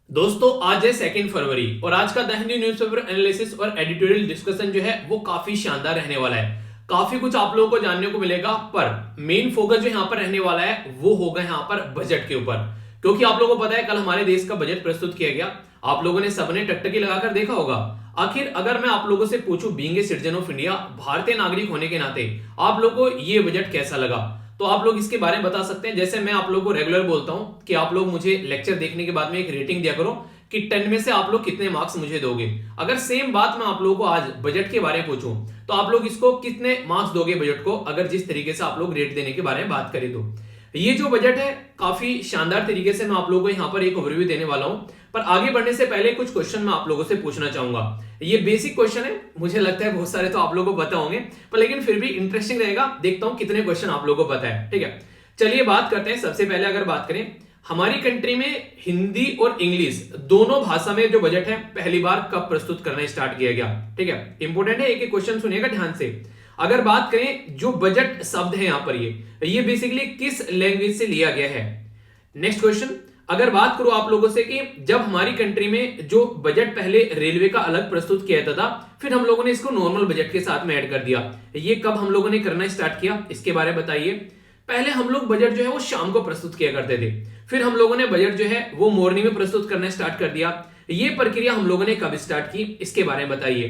दोस्तों आज है 2 फरवरी और आज का द हिंदू न्यूज़पेपर एनालिसिस और एडिटोरियल डिस्कशन जो है वो काफी शानदार रहने वाला है। काफी कुछ आप लोगों को जानने को मिलेगा, पर मेन फोकस जो यहाँ पर रहने वाला है वो होगा यहाँ पर बजट के ऊपर। क्योंकि आप लोगों को पता है कल हमारे देश का बजट प्रस्तुत किया गया। आप लोगों ने सबने टकटकी लगाकर देखा होगा। आखिर अगर मैं आप लोगों से पूछूं, being a citizen of India, भारतीय नागरिक होने के नाते आप लोगों को ये बजट कैसा लगा, तो आप लोग इसके बारे में बता सकते हैं। जैसे मैं आप लोगों को रेगुलर बोलता हूं कि आप लोग मुझे लेक्चर देखने के बाद में एक रेटिंग दिया करो कि 10 में से आप लोग कितने मार्क्स मुझे दोगे। अगर सेम बात मैं आप लोगों को आज बजट के बारे में पूछूं तो आप लोग इसको कितने मार्क्स दोगे बजट को, अगर जिस तरीके से आप लोग रेट देने के बारे में बात करें तो। ये जो बजट है काफी शानदार तरीके से मैं आप लोगों को यहाँ पर एक ओवरव्यू देने वाला हूं। पर आगे बढ़ने से पहले कुछ क्वेश्चन मैं आप लोगों से पूछना चाहूंगा। ये बेसिक क्वेश्चन है, मुझे लगता है बहुत सारे तो आप लोगों को पता होंगे, पर लेकिन फिर भी इंटरेस्टिंग रहेगा। देखता हूं कितने क्वेश्चन आप लोगों को पता है। ठीक है, चलिए बात करते हैं। सबसे पहले अगर बात करें, हमारी कंट्री में हिंदी और इंग्लिश दोनों भाषा में जो बजट है पहली बार कब प्रस्तुत करना स्टार्ट किया गया। ठीक है, इंपॉर्टेंट है, एक एक क्वेश्चन सुनिएगा ध्यान से। अगर बात करें जो बजट शब्द है यहां पर ये बेसिकली किस लैंग्वेज से लिया गया है। नेक्स्ट क्वेश्चन, अगर बात करूं आप लोगों से कि जब हमारी कंट्री में जो बजट पहले रेलवे का अलग प्रस्तुत किया था, फिर हम लोगों ने इसको नॉर्मल बजट के साथ में ऐड कर दिया, ये कब हम लोगों ने करना स्टार्ट किया, इसके बारे में बताइए। पहले हम लोग बजट जो है वो शाम को प्रस्तुत किया करते थे, फिर हम लोगों ने बजट जो है वो मॉर्निंग में प्रस्तुत करना स्टार्ट कर दिया। ये प्रक्रिया हम लोगों ने कब स्टार्ट की, इसके बारे में बताइए।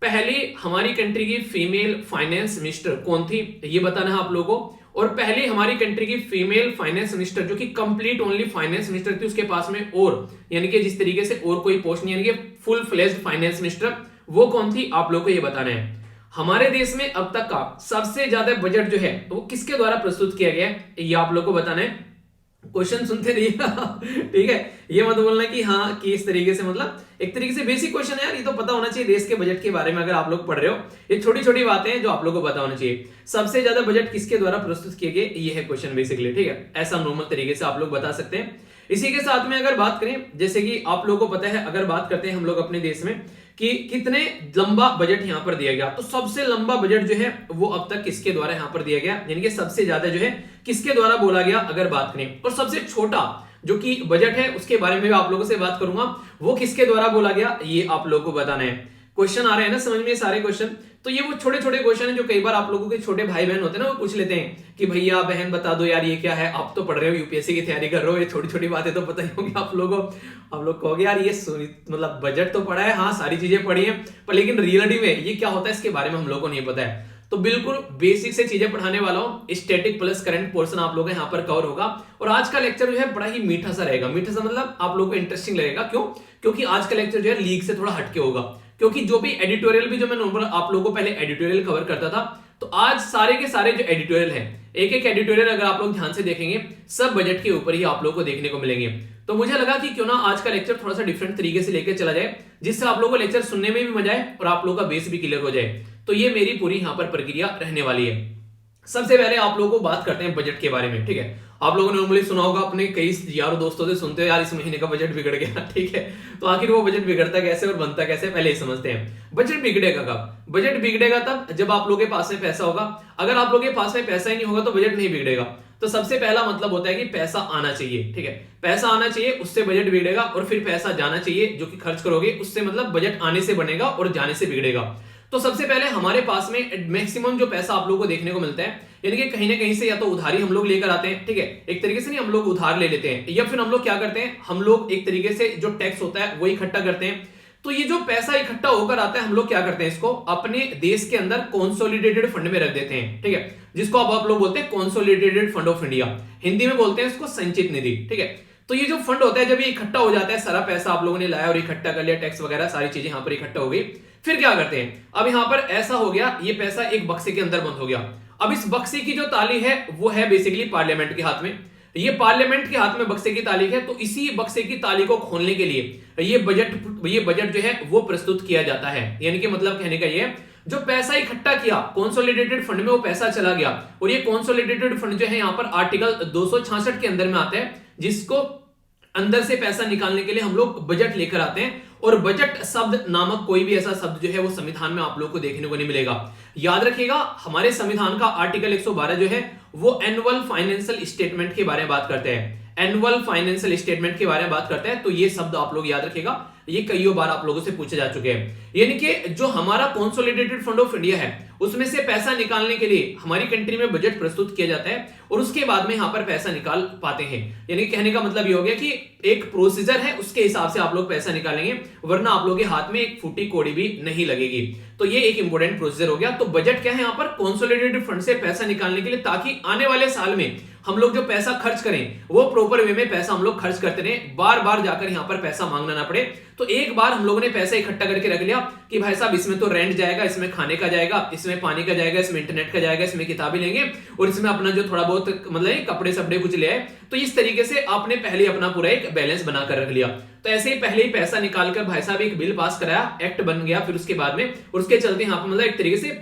पहले हमारी कंट्री की फीमेल फाइनेंस मिनिस्टर कौन थी, ये बताना है आप लोगों को। और पहले हमारी कंट्री की फीमेल फाइनेंस मिनिस्टर जो कि कंप्लीट ओनली फाइनेंस मिनिस्टर थी, उसके पास में और यानी कि जिस तरीके से और कोई पोस्ट नहीं, यानी कि फुल फ्लेज्ड फाइनेंस मिनिस्टर, वो कौन थी, आप लोगों को ये बताना है। हमारे देश में अब तक का सबसे ज्यादा बजट जो है वो किसके द्वारा प्रस्तुत किया गया है, ये आप लोगों को बताना है। क्वेश्चन सुनते रहिएगा ठीक है, ये मत बोलना कि हाँ कि इस तरीके से, मतलब एक तरीके से बेसिक क्वेश्चन है यार, ये तो पता होना चाहिए देश के बजट के बारे में। अगर आप लोग पढ़ रहे हो, ये छोटी छोटी बातें हैं जो आप लोगों को पता होना चाहिए। सबसे ज्यादा बजट किसके द्वारा प्रस्तुत किए गए, ये है क्वेश्चन बेसिकली। ठीक है, ऐसा नॉर्मल तरीके से आप लोग बता सकते हैं। इसी के साथ में अगर बात करें, जैसे कि आप लोगों को पता है, अगर बात करते हैं हम लोग अपने देश में कि कितने लंबा बजट यहां पर दिया गया, तो सबसे लंबा बजट जो है वो अब तक किसके द्वारा यहां पर दिया गया, यानी कि सबसे ज्यादा जो है किसके द्वारा बोला गया अगर बात करें। और सबसे छोटा जो कि बजट है उसके बारे में आप लोगों से बात करूंगा, वो किसके द्वारा बोला गया, ये आप लोगों को बताना है। क्वेश्चन आ रहे हैं ना समझ में सारे क्वेश्चन, तो ये वो छोटे छोटे क्वेश्चन हैं जो कई बार आप लोगों के छोटे भाई बहन होते हैं ना, वो पूछ लेते हैं कि भैया बहन बता दो यार ये क्या है। आप तो पढ़ रहे हो, यूपीएससी की तैयारी कर रहे हो, ये छोटी छोटी बातें तो पता ही होगी आप लोगों को। आप लोग कहोगे यार ये मतलब बजट तो पढ़ा है, हाँ सारी चीजें पढ़ी है, पर लेकिन रियलिटी में ये क्या होता है इसके बारे में हम लोगों को नहीं पता है। तो बिल्कुल बेसिक से चीजें पढ़ाने वाला हूं। स्टैटिक प्लस करंट पोर्शन आप लोगों का यहाँ पर कवर होगा। और आज का लेक्चर जो है बड़ा ही मीठा सा रहेगा। मीठा सा मतलब आप लोगों को इंटरेस्टिंग लगेगा। क्यों? क्योंकि आज का लेक्चर जो है लीग से थोड़ा हटके होगा। क्योंकि जो भी एडिटोरियल भी जो मैं नॉर्मल आप लोगों को पहले एडिटोरियल कवर करता था, तो आज सारे के सारे जो एडिटोरियल हैं, एक एक एडिटोरियल अगर आप लोग ध्यान से देखेंगे, सब बजट के ऊपर ही आप लोगों को देखने को मिलेंगे। तो मुझे लगा कि क्यों ना आज का लेक्चर थोड़ा सा डिफरेंट तरीके से लेकर चला जाए, जिससे आप लोगों को लेक्चर सुनने में भी मजा आए और आप लोगों का बेस भी क्लियर हो जाए। तो ये मेरी पूरी यहां पर प्रक्रिया रहने वाली है। सबसे पहले आप लोगों को बात करते हैं बजट के बारे में। ठीक है, आप लोगों ने नॉर्मली सुना होगा, अपने कई यारों दोस्तों से सुनते हो यार इस महीने का बजट बिगड़ गया। ठीक है, तो आखिर वो बजट बिगड़ता कैसे और बनता कैसे, पहले ही समझते हैं। बजट बिगड़ेगा कब? बजट बिगड़ेगा तब जब आप लोगों के पास में पैसा होगा। अगर आप लोगों के पास में पैसा ही नहीं होगा तो बजट नहीं बिगड़ेगा। तो सबसे पहला मतलब होता है कि पैसा आना चाहिए। ठीक है, पैसा आना चाहिए, उससे बजट बिगड़ेगा। और फिर पैसा जाना चाहिए, जो कि खर्च करोगे उससे, मतलब बजट आने से बनेगा और जाने से बिगड़ेगा। तो सबसे पहले हमारे पास में मैक्सिमम जो पैसा आप लोगों को देखने को मिलता है, यानी कि कहीं ना कहीं से या तो उधारी हम लोग लेकर आते हैं। ठीक है, एक तरीके से नहीं, हम लोग उधार ले लेते हैं, या फिर हम लोग क्या करते हैं, हम लोग एक तरीके से जो टैक्स होता है वो इकट्ठा करते हैं। तो ये जो पैसा इकट्ठा होकर आता है, हम लोग क्या करते हैं, इसको अपने देश के अंदर कॉन्सोलिडेटेड फंड में रख देते हैं। ठीक है, जिसको अब आप लोग बोलते हैं consolidated fund of India, Hindi में बोलते हैं इसको संचित निधि। ठीक है, तो ये जो फंड होता है, जब ये इकट्ठा हो जाता है, सारा पैसा आप लोगों ने लाया और इकट्ठा कर लिया, टैक्स वगैरह सारी चीजें यहां पर इकट्ठा हो गई, फिर क्या करते हैं, अब यहां पर ऐसा हो गया, ये पैसा एक बक्से के अंदर बंद हो गया। अब इस बक्से की जो ताली है वो है बेसिकली पार्लियामेंट के हाथ में। ये पार्लियामेंट के हाथ में बक्से की ताली है, तो इसी बक्से की ताली को खोलने के लिए ये बजट जो है वो प्रस्तुत किया जाता है। यानी कि मतलब कहने का ये, जो पैसा इकट्ठा किया कॉन्सोलिडेटेड फंड में, वो पैसा चला गया। और ये कॉन्सोलिडेटेड फंड जो है यहाँ पर आर्टिकल 266 के अंदर में आता है, जिसको अंदर से पैसा निकालने के लिए हम लोग बजट लेकर आते हैं। और बजट शब्द नामक कोई भी ऐसा शब्द जो है वो संविधान में आप लोगों को देखने को नहीं मिलेगा। याद रखिएगा, हमारे संविधान का आर्टिकल 112 जो है वो एनुअल फाइनेंशियल स्टेटमेंट के बारे में बात करते हैं। एनुअल फाइनेंशियल स्टेटमेंट के बारे में बात करते हैं, तो ये शब्द आप लोग याद रखिएगा, ये कई बार आप लोगों से पूछे जा चुके हैं। यानी कि जो हमारा कंसोलिडेटेड फंड ऑफ इंडिया है उसमें से पैसा निकालने के लिए हमारी कंट्री में बजट प्रस्तुत किया जाता है और उसके बाद में यहां पर पैसा निकाल पाते हैं। यानी कहने का मतलब ये हो गया कि एक प्रोसीजर है, उसके हिसाब से आप लोग पैसा निकालेंगे, वरना आप लोगों के हाथ में एक फूटी कोड़ी भी नहीं लगेगी। तो ये एक इंपॉर्टेंट प्रोसीजर हो गया। तो बजट क्या है यहाँ पर, कंसोलिडेटेड फंड से पैसा निकालने के लिए, ताकि आने वाले साल में हम लोग जो पैसा खर्च करें वो प्रॉपर वे में पैसा हम लोग खर्च करते रहे, बार बार जाकर यहाँ पर पैसा मांगना ना पड़े। तो एक बार हम लोगों ने पैसा इकट्ठा करके रख लिया कि भाई साहब इसमें तो रेंट जाएगा, इसमें खाने का जाएगा, इसमें पानी का जाएगा, इसमें इंटरनेट का जाएगा, इसमें किताबें लेंगे और इसमें अपना जो थोड़ा बहुत मतलब कपड़े सपड़े कुछ ले आए। तो इस तरीके से आपने पहले अपना पूरा एक बैलेंस बनाकर रख लिया। तो ऐसे ही पहले ही पैसा निकालकर भाई साहब एक बिल पास कराया, एक्ट बन गया, फिर उसके बाद में उसके चलते यहाँ पर मतलब एक तरीके से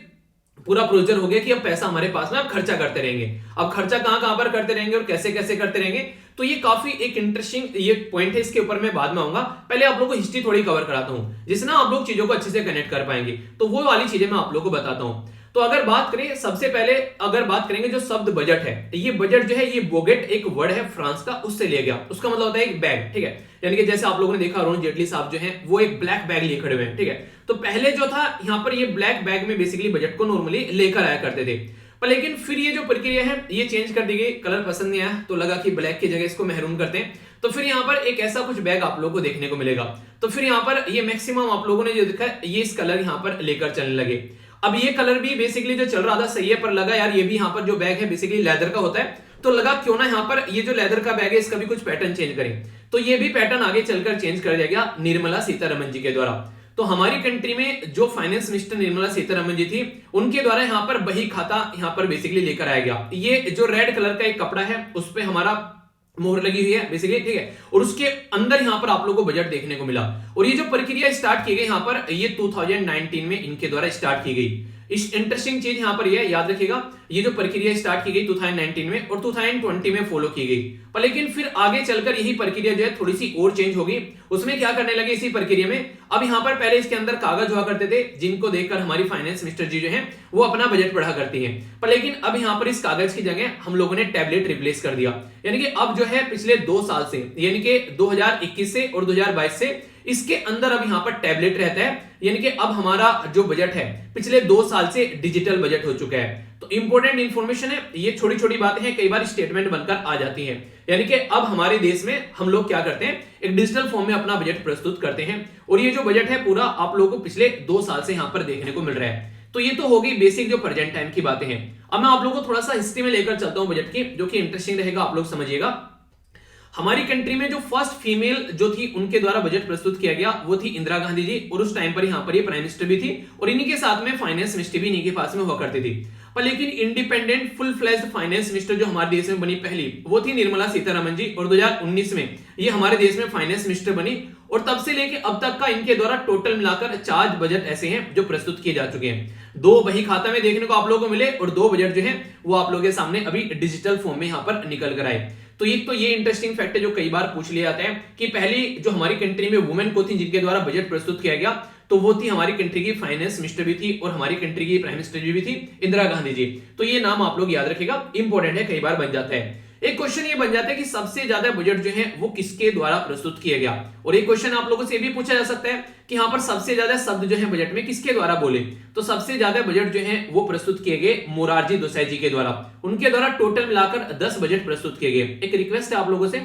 पूरा प्रोसीजर हो गया कि अब पैसा हमारे पास में अब खर्चा करते रहेंगे। अब खर्चा कहां पर करते रहेंगे और कैसे कैसे करते रहेंगे, तो ये काफी एक इंटरेस्टिंग ये पॉइंट है, इसके ऊपर मैं बाद में आऊंगा। पहले आप लोगों को हिस्ट्री थोड़ी कवर कराता हूं, जिससे ना आप लोग चीजों को अच्छे से कनेक्ट कर पाएंगे। तो वो वाली चीजें मैं आप लोगों को बताता हूं। तो अगर बात करें, सबसे पहले अगर बात करेंगे जो शब्द बजट है, ये बजट जो है ये बोगेट एक वर्ड है फ्रांस का, उससे लिया गया। उसका मतलब होता है एक बैग, ठीक है। यानी कि जैसे आप लोगों ने देखा अरुण जेटली साहब जो हैं वो एक ब्लैक बैग लिए खड़े हुए हैं, ठीक है। तो पहले जो था यहाँ पर ये ब्लैक बैग में बेसिकली बजट को नॉर्मली लेकर आया करते थे, पर लेकिन फिर ये जो प्रक्रिया है ये चेंज कर दी गई। कलर पसंद नहीं आया तो लगा कि ब्लैक की जगह इसको मैरून करते हैं, तो फिर यहाँ पर एक ऐसा कुछ बैग आप लोगों को देखने को मिलेगा। तो फिर यहाँ पर ये मैक्सिमम आप लोगों ने जो देखा है ये इस कलर यहाँ पर लेकर चलने लगे। अब ये कलर भी बेसिकली जो चल रहा था सही है, पर लगा यार ये भी यहाँ पर जो बैग है बेसिकली लेदर का होता है, तो लगा क्यों ना यहाँ पर ये जो लेदर का बैग है इसका भी कुछ पैटर्न चेंज करें। तो ये भी पैटर्न आगे चलकर चेंज कर दिया गया निर्मला सीतारमण जी के द्वारा। तो हमारी कंट्री में जो फाइनेंस मिनिस्टर निर्मला सीतारमण जी थी उनके द्वारा यहाँ पर बही खाता यहाँ पर बेसिकली लेकर आया गया। ये जो रेड कलर का एक कपड़ा है उस पर हमारा मोहर लगी हुई है बेसिकली, ठीक है। और उसके अंदर यहाँ पर आप लोगों को बजट देखने को मिला। और ये जो प्रक्रिया स्टार्ट की गई यहाँ पर ये 2019 में इनके द्वारा स्टार्ट की गई। इस इंटरेस्टिंग चीज यहाँ पर ये याद रखिएगा, ये जो प्रक्रिया स्टार्ट की गई 2019 में और 2020 में फॉलो की गई, पर लेकिन फिर आगे चलकर यही प्रक्रिया जो है थोड़ी सी और चेंज होगी। उसमें क्या करने लगे इसी प्रक्रिया में, अब यहाँ पर पहले इसके अंदर कागज हुआ करते थे जिनको देखकर हमारी फाइनेंस मिनिस्टर जी जो है वो अपना बजट पढ़ा करती है, पर लेकिन अब यहाँ पर इस कागज की जगह हम लोगों ने टैबलेट रिप्लेस कर दिया। यानी कि अब जो है पिछले 2 साल से, यानी कि 2021 से और 2022 से इसके अंदर अब यहाँ पर टैबलेट रहता है। यानी कि अब हमारा जो बजट है पिछले 2 साल से डिजिटल बजट हो चुका है। तो इंपॉर्टेंट इंफॉर्मेशन है, ये छोटी छोटी बातें हैं, कई बार स्टेटमेंट बनकर आ जाती हैं। यानी कि अब हमारे देश में हम लोग क्या करते हैं, एक डिजिटल फॉर्म में अपना बजट प्रस्तुत करते हैं और ये जो बजट है पूरा आप लोगों को पिछले 2 साल से यहाँ पर देखने को मिल रहा है। तो ये तो होगी बेसिक जो प्रेजेंट टाइम की बातें हैं। अब मैं आप लोगों को थोड़ा सा हिस्ट्री में लेकर चलता हूं बजट की, जो कि इंटरेस्टिंग रहेगा, आप लोग समझिएगा। हमारी कंट्री में जो फर्स्ट फीमेल जो थी उनके द्वारा बजट प्रस्तुत किया गया वो थी इंदिरा गांधी जी, और उस टाइम पर यहाँ पर ये प्राइम मिनिस्टर भी थी और इन्हीं के साथ में फाइनेंस मिनिस्टर भी इन्हीं के पास में हुआ करती थी। पर लेकिन independent full fledged finance minister जो हमारे देश में बनी पहली वो थी निर्मला सीतारमण जी, और 2019 में ये हमारे देश में फाइनेंस मिनिस्टर बनी। और तब से लेके अब तक का इनके द्वारा टोटल मिलाकर 4 बजट ऐसे हैं जो प्रस्तुत किए जा चुके हैं। 2 बही खाता में देखने को आप लोगों को मिले और 2 बजट जो है वो आप लोगों के सामने अभी डिजिटल फॉर्म में यहाँ पर निकल कर आए। तो ये इंटरेस्टिंग फैक्ट है जो कई बार पूछ लिया जाता है कि पहली जो हमारी कंट्री में वुमेन को थी जिनके द्वारा बजट प्रस्तुत किया गया, तो वो थी हमारी कंट्री की फाइनेंस मिनिस्टर भी थी और हमारी कंट्री की प्राइम मिनिस्टर भी थी इंदिरा गांधी जी। तो ये नाम आप लोग याद रखिएगा, इंपॉर्टेंट है, कई बार बन जाता है। एक क्वेश्चन ये बन जाता है कि सबसे ज्यादा बजट जो है वो किसके द्वारा प्रस्तुत किया गया, और एक क्वेश्चन आप लोगों से भी पूछा जा सकता है कि यहाँ पर सबसे ज्यादा शब्द जो है बजट में किसके द्वारा बोले। तो सबसे ज्यादा बजट जो है वो प्रस्तुत किए गए मोरारजी देसाई जी के द्वारा। उनके द्वारा टोटल मिलाकर 10 बजट प्रस्तुत किए गए। एक रिक्वेस्ट है आप लोगों से,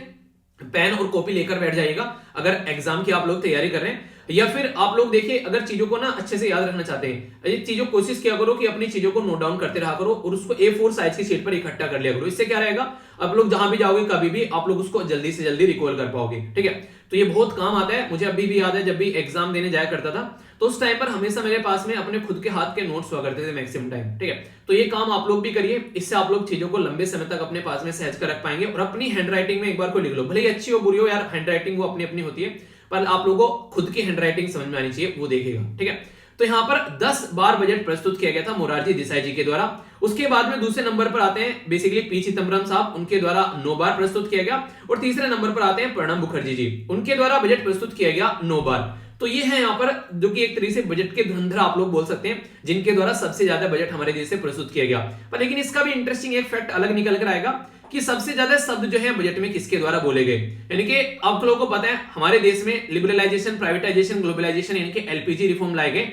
पेन और कॉपी लेकर बैठ जाइएगा अगर एग्जाम की आप लोग तैयारी कर रहे हैं, या फिर आप लोग देखिए अगर चीजों को ना अच्छे से याद रखना चाहते हैं, ये चीजों कोशिश किया करो कि अपनी चीजों को नोट डाउन करते रहा करो और उसको A4 साइज की शीट पर इकट्ठा कर लिया करो। इससे क्या रहेगा, आप लोग जहां भी जाओगे कभी भी आप लोग उसको जल्दी से जल्दी रिकॉल कर पाओगे, ठीक है। तो ये बहुत काम आता है, मुझे अभी भी याद है जब भी एग्जाम देने जाया करता था तो उस टाइम पर हमेशा मेरे पास में अपने खुद के हाथ के नोट्स हुआ करते थे मैक्सिमम टाइम, ठीक है। तो ये काम आप लोग भी करिए, इससे आप लोग चीजों को लंबे समय तक अपने पास में सहज कर रख पाएंगे। और अपनी हैंडराइटिंग में एक बार को लिख लो, भले ही अच्छी हो बुरी हो यार, हैंडराइटिंग वो अपनी अपनी होती है, पर आप लोगों को खुद की हैंडराइटिंग समझ में आनी चाहिए, वो देखेगा, ठीक है। तो यहाँ पर 10 बार बजट प्रस्तुत किया गया था मोरारजी देसाई जी के द्वारा। उसके बाद में दूसरे नंबर पर आते हैं बेसिकली पी चिदम्बरम साहब, उनके द्वारा 9 बार प्रस्तुत किया गया। और तीसरे नंबर पर आते हैं प्रणब मुखर्जी जी, उनके द्वारा बजट प्रस्तुत किया गया 9 बार। तो ये है यहाँ पर जो कि एक तरीके से बजट के धुरंधर आप लोग बोल सकते हैं, जिनके द्वारा सबसे ज्यादा बजट हमारे देश से प्रस्तुत किया गया। पर लेकिन इसका भी इंटरेस्टिंग एक फैक्ट अलग निकल कर आएगा कि सबसे ज्यादा शब्द जो है बजट में किसके द्वारा बोले गए। यानी कि आप लोगों को पता है हमारे देश में लिबरलाइजेशन, प्राइवेटाइजेशन, ग्लोबलाइजेशन यानी कि एलपीजी रिफॉर्म लाए गए।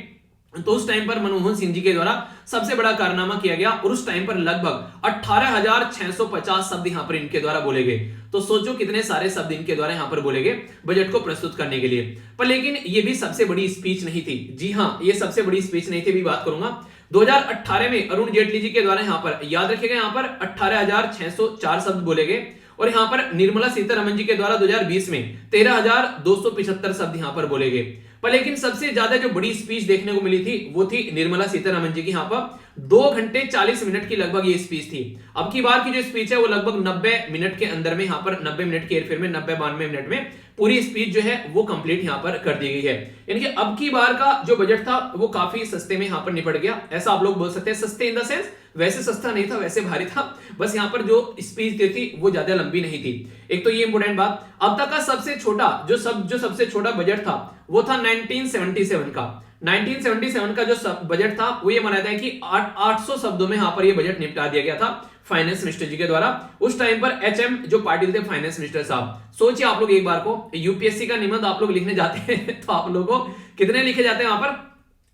तो उस टाइम पर मनमोहन सिंह जी के द्वारा सबसे बड़ा कारनामा किया गया और उस टाइम पर लगभग 18,650 शब्द यहां पर इनके द्वारा बोले गए। तो सोचो कितने सारे शब्द इनके द्वारा यहां पर बोले गए बजट को प्रस्तुत करने के लिए। पर लेकिन ये भी सबसे बड़ी स्पीच नहीं थी। जी हां, ये सबसे बड़ी स्पीच नहीं थी, भी बात करूंगा। 2018 में अरुण जेटली जी के द्वारा यहां पर, याद रखिएगा, यहां पर 18,604 शब्द बोले गए और यहां पर निर्मला सीतारमण जी के द्वारा 2020 में 13,275 शब्द यहां पर बोले गए। पर लेकिन सबसे ज्यादा जो बड़ी स्पीच देखने को मिली थी वो थी निर्मला सीतारमण जी की। यहां पर 2 घंटे 40 मिनट की लगभग ये स्पीच थी। अब की बार की जो स्पीच है वो लगभग 90 मिनट के अंदर में, यहां पर 90 मिनट के हेरफेर में 90-92 मिनट में पूरी स्पीच जो है वो कंप्लीट यहां पर कर दी गई है। यानी कि अब की बार का जो बजट था वो काफी सस्ते में यहां पर निपट गया, ऐसा आप लोग बोल सकते हैं। सस्ते इन द सेंस वैसे सस्ता नहीं था, वैसे भारी था, बस यहां पर जो स्पीच दी थी वो ज्यादा लंबी नहीं थी। एक तो ये इंपोर्टेंट बात। अब तक का सबसे छोटा जो सबसे छोटा बजट था वो था 1977 का। 1977 का जो बजट था वो ये माना था कि 800 शब्दों में यहां पर ये बजट निपटा दिया गया था फाइनेंस मिनिस्टर जी के द्वारा। उस टाइम पर एचएम जो पाटिल थे फाइनेंस मिनिस्टर साहब। सोचिए आप लोग एक बार को, यूपीएससी का निबंध आप लोग लिखने जाते हैं तो आप लोगों को कितने लिखे जाते हैं वहां पर?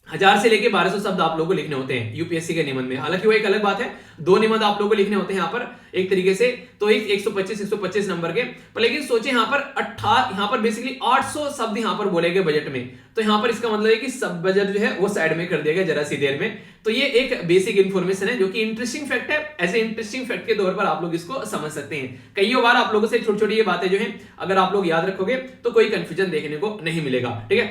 1000 से लेके 1200 शब्द आप लोगों को लिखने होते हैं यूपीएससी के निबंध में। हालांकि वो एक अलग बात है, 2 निबंध आप लोगों को लिखने होते हैं यहाँ पर एक तरीके से, तो एक 125 नंबर के। पर लेकिन सोचिए यहाँ पर बेसिकली 800 शब्द यहाँ पर बोले गए बजट में। तो यहाँ पर इसका मतलब है कि सब बजट जो है वो साइड में कर दिया गया जरा सी देर में। तो ये एक बेसिक इन्फॉर्मेशन है जो कि इंटरेस्टिंग फैक्ट है। ऐसे इंटरेस्टिंग फैक्ट के तौर पर आप लोग इसको समझ सकते हैं। कई बार आप लोगों से छोटी छोटी ये बातें जो है अगर आप लोग याद रखोगे तो कोई कंफ्यूजन देखने को नहीं मिलेगा। ठीक है,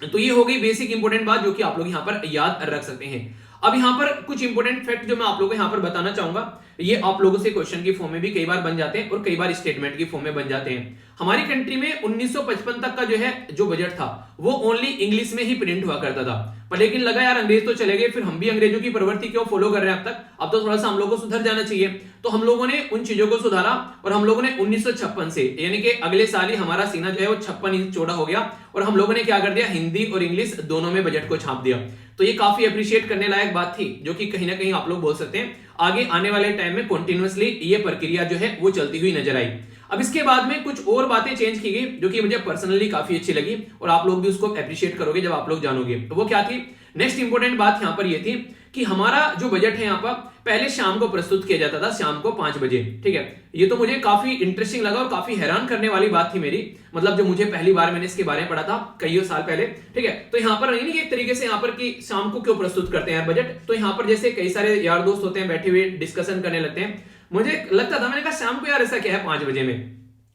तो ये हो गई बेसिक इंपोर्टेंट बात जो कि आप लोग यहां पर याद रख सकते हैं। अब यहां पर कुछ इंपोर्टेंट फैक्ट जो मैं आप लोगों को यहां पर बताना चाहूंगा, ये आप लोगों से क्वेश्चन की फॉर्म में भी कई बार बन जाते हैं और कई बार स्टेटमेंट की फॉर्म में बन जाते हैं। हमारी कंट्री में 1955 तक का जो है जो बजट था वो ओनली इंग्लिश में ही प्रिंट हुआ करता था। पर लेकिन लगा यार अंग्रेज तो चले गए, फिर हम भी अंग्रेजों की प्रवृत्ति क्यों फॉलो कर रहे हैं अब तक, अब तो थोड़ा सा हम लोगों को सुधर जाना चाहिए। तो हम लोगों ने उन चीजों को सुधारा और हम लोगों ने 1956 से यानी कि अगले साल ही हमारा सीना जो है वो 56 इंच चौड़ा हो गया और हम लोगों ने क्या कर दिया, हिंदी और इंग्लिश दोनों में बजट को छाप दिया। तो ये काफी अप्रिशिएट करने लायक बात थी जो कि कहीं ना कहीं आप लोग बोल सकते हैं आगे आने वाले टाइम में कंटिन्यूअसली ये प्रक्रिया जो है वो चलती हुई नजर आई। अब इसके बाद में कुछ और बातें चेंज की गई जो कि मुझे पर्सनली काफी अच्छी लगी और आप लोग भी उसको अप्रिशिएट करोगे जब आप लोग जानोगे। तो वो क्या थी? नेक्स्ट इंपोर्टेंट बात यहां पर ये थी कि हमारा जो बजट है यहाँ पर पहले शाम को प्रस्तुत किया जाता था, शाम को 5 बजे। ठीक है, ये तो मुझे काफी इंटरेस्टिंग लगा और काफी हैरान करने वाली बात थी मेरी, मतलब जो मुझे पहली बार मैंने इसके बारे में पढ़ा था कई साल पहले। ठीक है, तो यहाँ पर नहीं एक तरीके से यहाँ पर कि शाम को क्यों प्रस्तुत करते हैं बजट, तो यहाँ पर जैसे कई सारे यार दोस्त होते हैं बैठे हुए डिस्कशन करने लगते हैं। मुझे लगता था, मैंने कहा शाम को यार ऐसा क्या है 5 बजे में,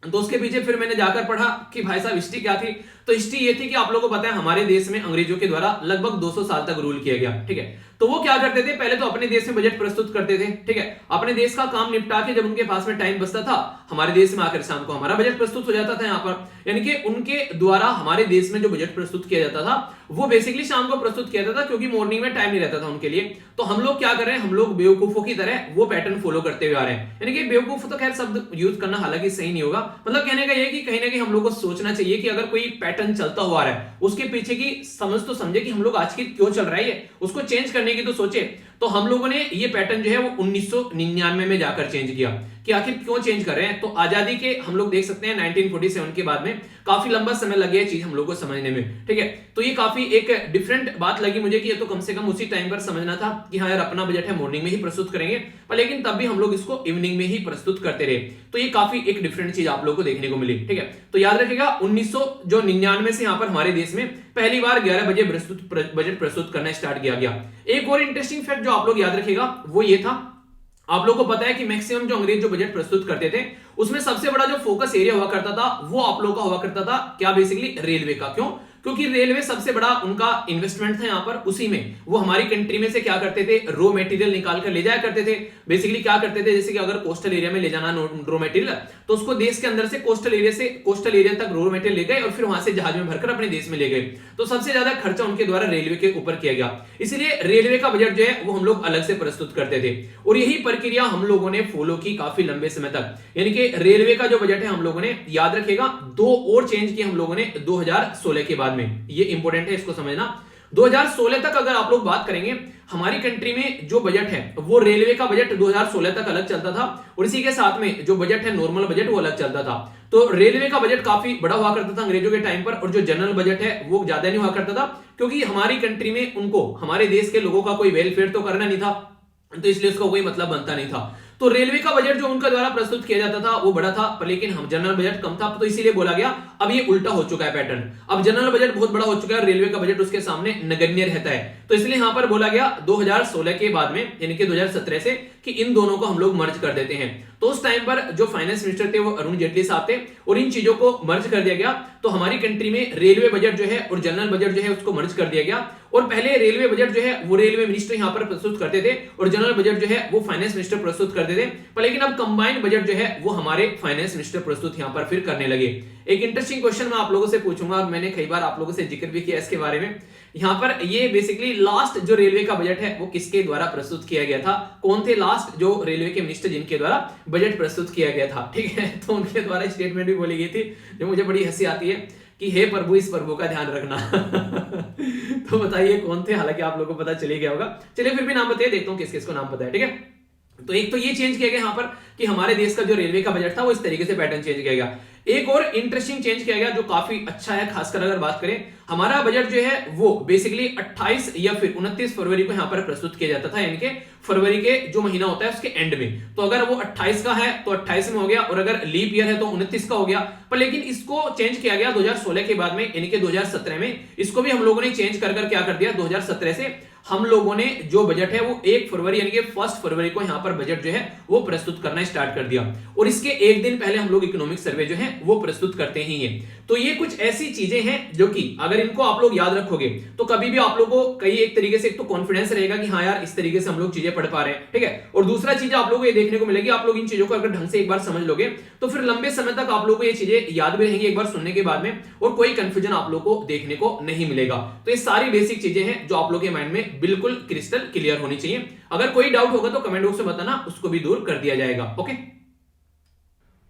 तो उसके पीछे फिर मैंने जाकर पढ़ा कि भाई साहब हिस्ट्री क्या थी। तो हिस्ट्री ये थी कि आप लोगों को पता है हमारे देश में अंग्रेजों के द्वारा लगभग 200 साल तक रूल किया गया। ठीक है, तो वो क्या करते थे, पहले तो अपने देश में बजट प्रस्तुत करते थे। ठीक है, अपने देश का काम निपटा के जब उनके पास में टाइम बचता था हमारे देश में आकर शाम को हमारा बजट प्रस्तुत हो जाता था यहाँ पर। यानी कि उनके द्वारा हमारे देश में जो बजट प्रस्तुत किया जाता था वो बेसिकली शाम को प्रस्तुत किया जाता था क्योंकि मॉर्निंग में टाइम नहीं रहता था उनके लिए। तो हम लोग क्या कर रहे हैं, हम लोग बेवकूफों की तरह वो पैटर्न फॉलो करते हुए आ रहे हैं। यानी कि बेवकूफ तो खैर शब्द यूज करना हालांकि सही नहीं होगा, मतलब कहने का ये कि कहीं ना कहीं हम लोग को सोचना चाहिए कि अगर कोई पैटर्न चलता हुआ आ रहा है उसके पीछे की समझ तो समझे कि हम लोग आज की क्यों चल रहा है, उसको चेंज करने की तो सोचे। तो हम लोगों ने ये पैटर्न जो है वो 1999 में जाकर चेंज किया कि आखिर क्यों चेंज कर रहे हैं। तो आजादी के हम लोग देख सकते हैं 1947 के बाद में काफी लंबा समय लग गया चीज हम लोग को समझने में। ठीक है, तो ये काफी एक डिफरेंट बात लगी मुझे कि ये तो कम से कम उसी टाइम पर समझना था कि हाँ यार अपना बजट है मॉर्निंग में ही प्रस्तुत करेंगे, पर लेकिन तब भी हम लोग इसको इवनिंग में ही प्रस्तुत करते रहे। तो ये काफी एक डिफरेंट चीज आप लोग को देखने को मिली। ठीक है, तो याद रखिएगा 1999 से यहाँ पर हमारे देश में पहली बार 11 बजे बजट प्रस्तुत करना स्टार्ट किया गया। एक और इंटरेस्टिंग फैक्ट जो आप लोग याद रखिएगा वो ये था, आप लोगों को पता है कि मैक्सिमम जो अंग्रेज जो बजट प्रस्तुत करते थे उसमें सबसे बड़ा जो फोकस एरिया हुआ करता था वो आप लोगों का हुआ करता था क्या, बेसिकली रेलवे का। क्यों? क्योंकि रेलवे सबसे बड़ा उनका इन्वेस्टमेंट था यहाँ पर। उसी में वो हमारी कंट्री में से क्या करते थे, रॉ मटेरियल निकाल कर ले जाया करते थे। बेसिकली क्या करते थे, जैसे कि अगर कोस्टल एरिया में ले जाना रॉ मटेरियल तो उसको देश के अंदर से कोस्टल एरिया तक रॉ मटेरियल ले गए और फिर वहां से जहाज में भरकर अपने देश में ले गए। तो सबसे ज्यादा खर्चा उनके द्वारा रेलवे के ऊपर किया गया, इसलिए रेलवे का बजट जो है वो हम लोग अलग से प्रस्तुत करते थे। और यही प्रक्रिया हम लोगों ने फॉलो की काफी लंबे समय तक। यानी कि रेलवे का जो बजट है हम लोगों ने, याद रखिएगा, 2 और चेंज किए हम लोगों ने 2016 के बाद में। ये इंपॉर्टेंट है, इसको समझना। 2016 तक अगर आप लोग बात करेंगे, हमारी कंट्री में जो बजट है वो रेलवे का बजट 2016 तक अलग चलता था, और इसी के साथ में जो बजट है नॉर्मल बजट वो अलग चलता था। तो रेलवे का बजट काफी बड़ा हुआ करता था अंग्रेजों के टाइम पर, और जो जनरल बजट है वो ज्यादा नहीं हुआ करता था, क्योंकि हमारी कंट्री में उनको हमारे देश के लोगों का कोई वेलफेयर तो करना नहीं था, तो इसलिए उसका कोई मतलब बनता नहीं था। तो रेलवे का बजट जो उनका द्वारा प्रस्तुत किया जाता था वो बड़ा था, पर लेकिन हम जनरल बजट कम था, तो इसीलिए बोला गया अब ये उल्टा हो चुका है पैटर्न। अब जनरल बजट बहुत बड़ा हो चुका है, रेलवे का बजट उसके सामने नगण्य रहता है। तो इसलिए यहां पर बोला गया 2016 के बाद में, यानी कि 2017 से, कि इन दोनों को हम लोग मर्ज कर देते हैं। तो उस टाइम पर जो फाइनेंस मिनिस्टर थे वो अरुण जेटली साहब थे, और इन चीजों को मर्ज कर दिया गया। तो हमारी कंट्री में रेलवे बजट जो है और जनरल बजट जो है उसको मर्ज कर दिया गया। और पहले रेलवे बजट जो है वो रेलवे मिनिस्टर यहां पर प्रस्तुत करते थे, और जनरल बजट जो है वो फाइनेंस मिनिस्टर प्रस्तुत करते थे। पर लेकिन अब कंबाइंड बजट जो है वो हमारे फाइनेंस मिनिस्टर प्रस्तुत यहां पर फिर करने लगे। एक इंटरेस्टिंग क्वेश्चन मैं आप लोगों से पूछूंगा, और मैंने कई बार आप लोगों से जिक्र भी किया इसके बारे में। यहां पर ये बेसिकली लास्ट जो रेलवे का बजट है वो किसके द्वारा प्रस्तुत किया गया था, कौन थे लास्ट जो रेलवे के मिनिस्टर जिनके द्वारा बजट प्रस्तुत किया गया था, ठीक है। तो उनके द्वारा स्टेटमेंट भी बोली गई थी जो मुझे बड़ी हंसी आती है कि हे प्रभु इस प्रभु का ध्यान रखना। तो बताइए कौन थे, हालांकि आप लोगों को पता चले गया होगा, चलिए फिर भी नाम बताइए, देखता हूं किस किस को नाम पता है, ठीक है। तो एक तो ये चेंज किया गया यहां पर कि हमारे देश का जो रेलवे का बजट था वो इस तरीके से पैटर्न चेंज किया गया। एक और इंटरेस्टिंग चेंज किया गया जो काफी अच्छा है, खासकर अगर बात करें, हमारा बजट जो है वो बेसिकली 28 या फिर 29 फरवरी को यहां पर प्रस्तुत किया जाता था, यानी कि फरवरी के जो महीना होता है उसके एंड में। तो अगर वो 28 का है तो 28 में हो गया, और अगर लीप ईयर है तो 29 का हो गया। पर लेकिन इसको चेंज किया गया 2016 के बाद में, यानी कि 2017 में। इसको भी हम लोगों ने चेंज कर क्या कर दिया, 2017 से हम लोगों ने जो बजट है वो 1 फरवरी यानी कि 1 फरवरी को यहां पर बजट जो है वो प्रस्तुत करना स्टार्ट कर दिया, और इसके एक दिन पहले हम लोग इकोनॉमिक सर्वे जो है वो प्रस्तुत करते ही हैं। तो ये कुछ ऐसी चीजें हैं जो कि अगर इनको आप लोग याद रखोगे तो कभी भी आप लोग को कई एक तरीके से एक तो कॉन्फिडेंस रहेगा कि हाँ यार इस तरीके से हम लोग चीजें पढ़ पा रहे हैं, ठीक है। और दूसरा चीज आप लोगों को ये देखने को मिलेगी, आप लोग इन चीजों को अगर ढंग से एक बार समझ लोगे तो फिर लंबे समय तक आप लोग को ये चीजें याद भी रहेंगी एक बार सुनने के बाद में, और कोई कंफ्यूजन आप लोग को देखने को नहीं मिलेगा। तो ये सारी बेसिक चीजें हैं जो आप लोग के माइंड में बिल्कुल क्रिस्टल क्लियर होनी चाहिए। अगर कोई डाउट होगा तो कमेंट बॉक्स में बताना, उसको भी दूर कर दिया जाएगा, ओके।